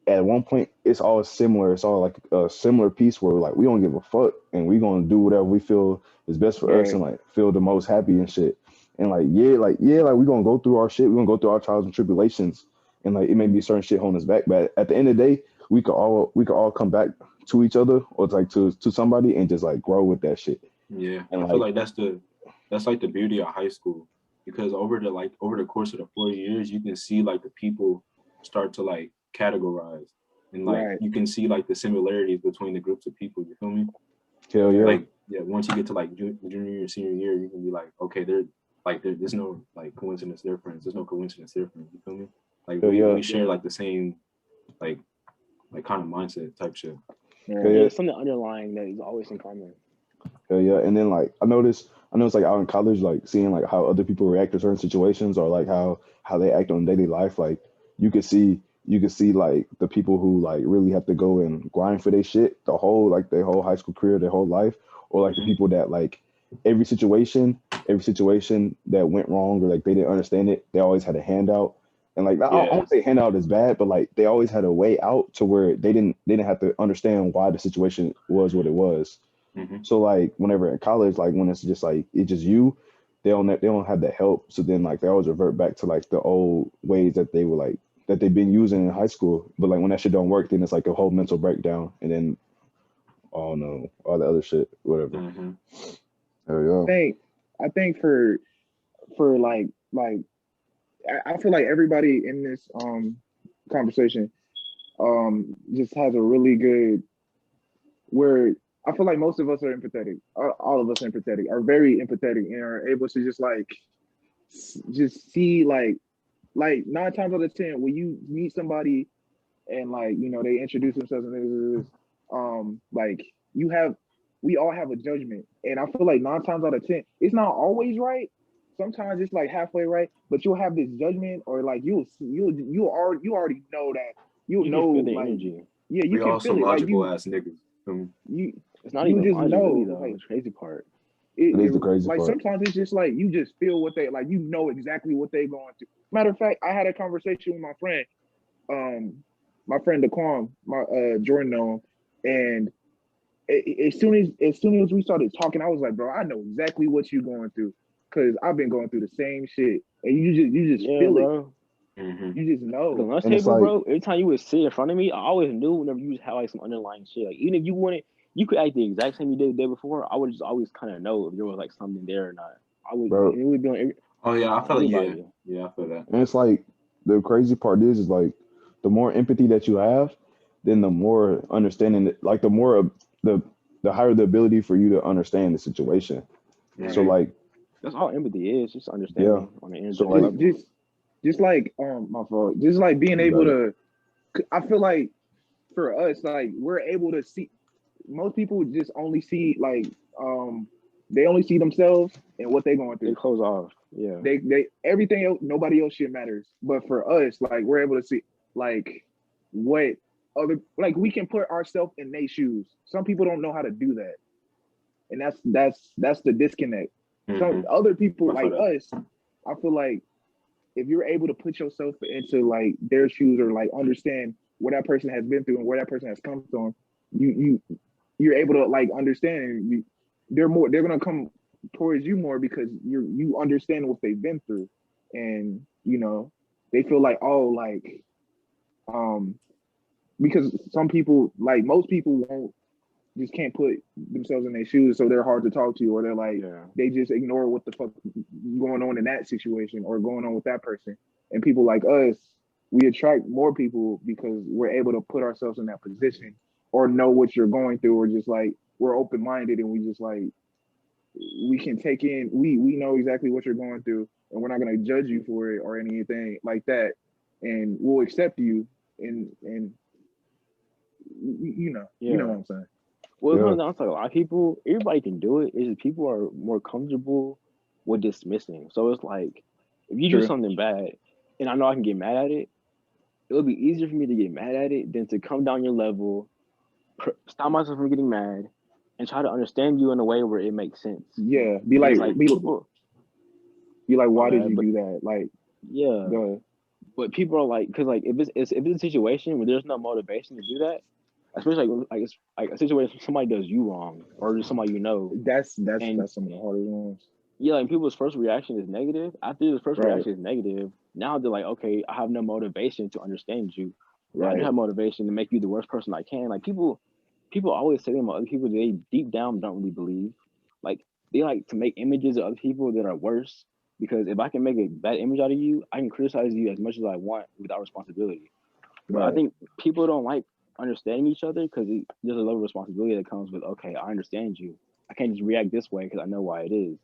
at one point it's all similar. It's all like a similar piece where like we don't give a fuck and we gonna do whatever we feel is best for us and like feel the most happy and shit. And like we gonna go through our shit. We're gonna go through our trials and tribulations. And like it may be certain shit holding us back, but at the end of the day, we could all come back to each other or like to somebody and just like grow with that shit. Yeah, and I feel like that's like the beauty of high school, because over the course of the 4 years, you can see like the people start to like categorize, and like you can see like the similarities between the groups of people. You feel me? Hell yeah. Like once you get to like junior or senior year, you can be like, okay, there's no like coincidence difference. There's no coincidence difference. You feel me? Like we share like the same like kind of mindset type shit. There's something underlying that is always in common. Yeah, and then like I noticed like out in college, like seeing like how other people react to certain situations or like how they act on daily life. Like you could see you can see like the people who like really have to go and grind for their shit their whole high school career, their whole life, or like the people that like every situation that went wrong or like they didn't understand it, they always had a handout. And like I Yeah. won't say handout is bad, but like they always had a way out to where they didn't have to understand why the situation was what it was. So like whenever in college, like when it's just like it's just you, they don't have that help. So then like they always revert back to like the old ways that they were like that they've been using in high school. But like when that shit don't work, then it's like a whole mental breakdown, and then oh no, all the other shit, whatever. Hell yeah. I think for like I feel like everybody in this conversation just has a really good where I feel like most of us are empathetic. All of us are empathetic, are very empathetic, and are able to just see like 9 times out of 10 when you meet somebody and like they introduce themselves and like we all have a judgment, and I feel like 9 times out of 10 it's not always right. Sometimes it's like halfway right, but you'll have this judgment, or like you already know that you know feel the like energy. yeah, you We can all feel some it like logical ass niggas. It's not you even just logic, know really, though. like It's the crazy part. It is the crazy like part. sometimes it's just like you just feel what they like, exactly what they going through. Matter of fact, I had a conversation with my friend Daquan, Jordan know him, and as soon as we started talking, I was like, bro, I know exactly what you're going through, because I've been going through the same shit, and you just feel bro. it. You just know. The lunch And it's table, like, bro. Every time you would sit in front of me, I always knew whenever you had like some underlying shit. Like even if you wanted, you could act the exact same you did the day before. I would just always kind of know if there was like something there or not. I would. bro, And it would be on Oh yeah, I feel like everybody. yeah, I feel that. and it's like the crazy part is like the more empathy that you have, then the more understanding, like the more of the higher the ability for you to understand the situation. So like, That's all empathy is, just yeah. understanding on the energetic So like, level. Just like my fault. Just like being You able got to. I feel like for us, like we're able to see. Most people just only see like they only see themselves and what they're going They through. close off. Yeah. They everything else, nobody else shit matters. But for us, like we're able to see like what other, like we can put ourselves in their shoes. Some people don't know how to do that, and that's the disconnect. Some other people I feel like that. us, I feel like if you're able to put yourself into like their shoes, or like understand what that person has been through and where that person has come from, you're able to like understand, and they're gonna come towards you more because you understand what they've been through, and they feel like, oh, like because some people, like most people, can't put themselves in their shoes, so they're hard to talk to, or they're like they just ignore what the fuck going on in that situation or going on with that person. And people like us, we attract more people because we're able to put ourselves in that position, or know what you're going through, or just like we're open-minded, and we just like we can take in, we know exactly what you're going through, and we're not going to judge you for it or anything like that, and we'll accept you, and you know what I'm saying. Well, it comes down to like, a lot of people, everybody can do it. It's just people are more comfortable with dismissing. So it's like, if you do something bad, and I know I can get mad at it, it would be easier for me to get mad at it than to come down your level, stop myself from getting mad, and try to understand you in a way where it makes sense. Yeah, be like people, why did you do that? Like, but people are like, because like if it's a situation where there's no motivation to do that, especially like it's like a situation somebody does you wrong, or just somebody that's some of the hardest ones. Yeah, like people's first reaction is negative. After the first reaction is negative, now they're like, okay, I have no motivation to understand you. I do have motivation to make you the worst person I can. Like people always say about other people they deep down don't really believe. Like they like to make images of other people that are worse, because if I can make a bad image out of you, I can criticize you as much as I want without responsibility. But I think people don't like understanding each other because there's a level of responsibility that comes with, okay, I understand you. I can't just react this way because I know why it is.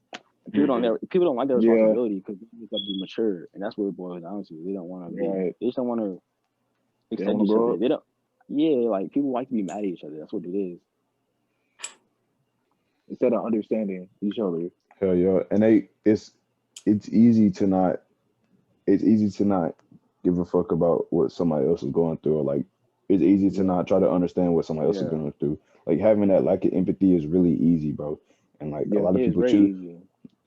And people don't like their responsibility because they just have to be mature, and that's what it boils down to. They don't want to be. They just don't want to accept each other. They don't. Yeah, like people like to be mad at each other. That's what it is. Instead of understanding each other. Hell yeah, and it's easy to not give a fuck about what somebody else is going through, or like it's easy to not try to understand what somebody else is going through. Like having that lack of empathy is really easy, bro. And like a lot of It's people very choose easy.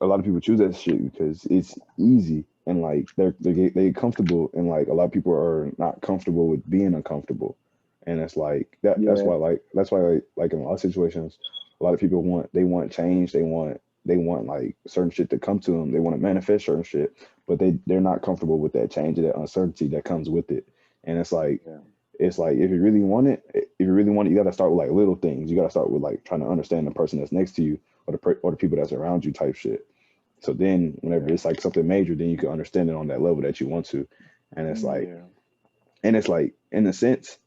a lot of people choose that shit because it's easy and like they get comfortable, and like a lot of people are not comfortable with being uncomfortable, and it's like that. That's why like in a lot of situations, a lot of people want change. They want like certain shit to come to them. They want to manifest certain shit, but they're not comfortable with that change and that uncertainty that comes with it. And it's like if you really want it, you got to start with like little things. You got to start with like trying to understand the person that's next to you, or the people that's around you, type shit. So then whenever it's like something major, then you can understand it on that level that you want to. And it's like, in a sense,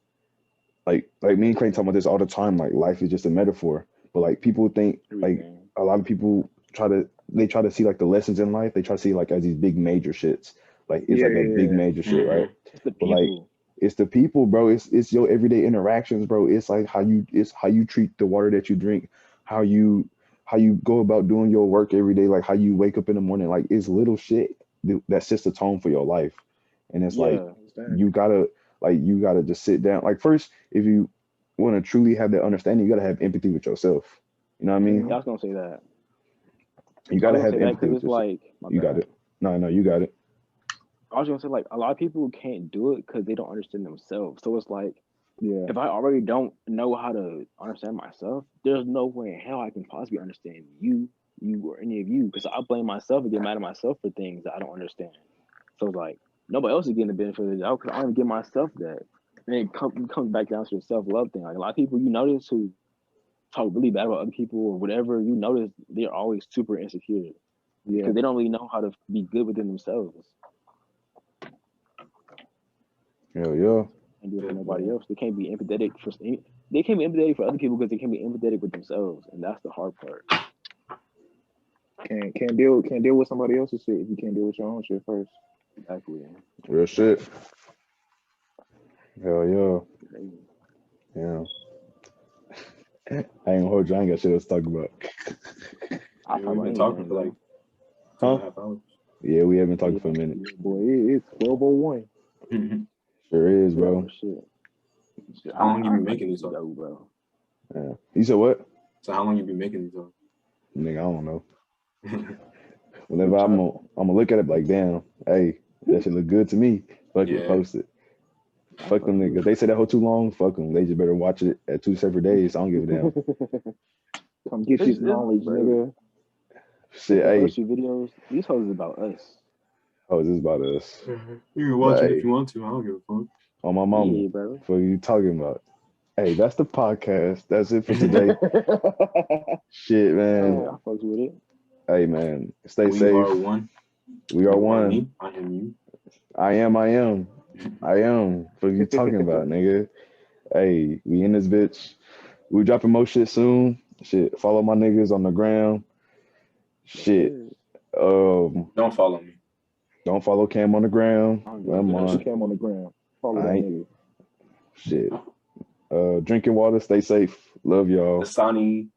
like me and Clayton talk about this all the time, like life is just a metaphor. But like people think like a lot of people try to see like the lessons in life. They try to see like as these big major shits. Like it's like a big major shit, right? It's the But like it's the people, bro. It's your everyday interactions, bro. It's like how you treat the water that you drink, how you go about doing your work every day, like how you wake up in the morning. Like it's little shit that sets the tone for your life. And it's like you gotta just sit down. Like first, if you want to truly have that understanding, you gotta have empathy with yourself. You know what I mean? I was gonna say that. You gotta have empathy with yourself. Like, you got it. No, you got it. I was gonna say, like, a lot of people can't do it because they don't understand themselves. So it's like, if I already don't know how to understand myself, there's no way in hell I can possibly understand you or any of you, because I blame myself and get mad at myself for things that I don't understand. So it's like nobody else is getting the benefit of it. I don't even give myself that. And it comes back down to the self-love thing. Like a lot of people you notice who talk really bad about other people or whatever, you notice they're always super insecure. Because they don't really know how to be good within themselves. Hell yeah. And do it for nobody else. They can't be empathetic for other people because they can't be empathetic with themselves, and that's the hard part. Can't deal with somebody else's shit if you can't deal with your own shit first. Exactly. Real shit. Hell yeah. Yeah. I ain't hold you. I ain't got shit else to talk about. We've been talking for like 2.5 hours. Yeah, we have been talking for a minute. Boy, it's 12:01. Sure is, bro. Shit. How long you been making these, bro? Yeah. You said what? So how long you been making these? Nigga, I don't know. Whenever I'm gonna look at it like, damn, hey, that shit look good to me. Fuck it, post it. Fuck them niggas. They say that whole too long. Fuck them. They just better watch it at 2 separate days. I don't give a damn. Come get this knowledge, nigga. Shit, hey. Videos. These hoes is about us. Oh, this is about us. You can watch it if you want to. I don't give a fuck. On my mama. Bro. What are you talking about? Hey, that's the podcast. That's it for today. Shit, man. I fucks with it. Hey, man. Stay safe. We are one. We are one. Me. I am you. I am. What are you talking about, nigga? Hey, we in this bitch. We dropping more shit soon. Shit, follow my niggas on the ground. Shit. Don't follow me. Don't follow Cam on the ground. Cam on the ground. Follow that nigga. Shit. Drinking water. Stay safe. Love y'all. Dasani.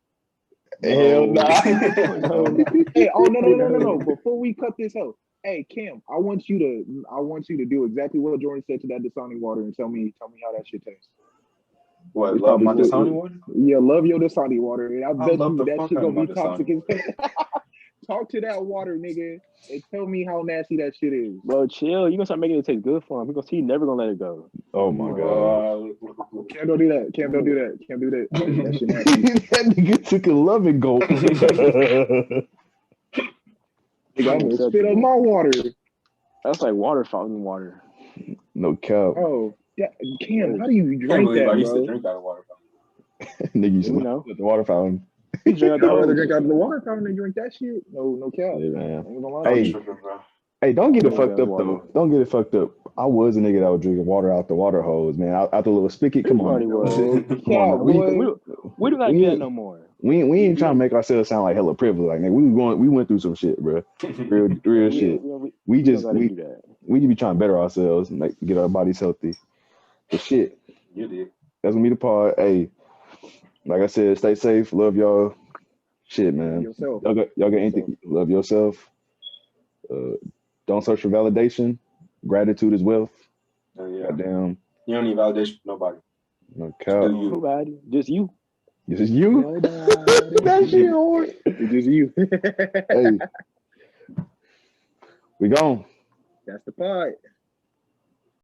Hell nah. Hey, no. Before we cut this out, hey Cam, I want you to do exactly what Jordan said to that Dasani water and tell me how that shit tastes. What? Love my Dasani water? Yeah, love your Dasani water. I bet love you the that fuck shit out gonna of be my toxic Dasani. as Talk to that water, nigga, and tell me how nasty that shit is. Bro, chill. You gonna start making it taste good for him. Because he never gonna let it go. Oh my god. Cam, don't do that. Cam, don't do that. Cam, do that. That shit nasty. That nigga took a loving gulp. Nigga, I'm gonna spit on my water. That's like water fountain water. No cap. Oh, Cam, how do you drink that, I used bro? to drink out of water fountain. Nigga used to know at the water fountain. I'd rather drink out of the water fountain than drink that shit. No cap. Yeah, man. Hey, hey, don't get it fucked up though. Don't get it fucked up. I was a nigga that was drinking water out the water hose, man. Out the little spigot. Come on. Come on. We do not do that no more. We ain't trying to make ourselves sound like hella privileged. Like, nigga, we went through some shit, bro. Real shit. We just be trying to better ourselves and like get our bodies healthy. But shit. You did. That's gonna be the part. Hey, like I said, stay safe. Love y'all. Shit, man. Y'all got anything? Love yourself. Don't search for validation. Gratitude is wealth. Yeah. Goddamn. You don't need validation from nobody. No Just cap. do you. Nobody, just you. This is you. Nobody. That shit hard. It's just you. Hey. We gone. That's the part.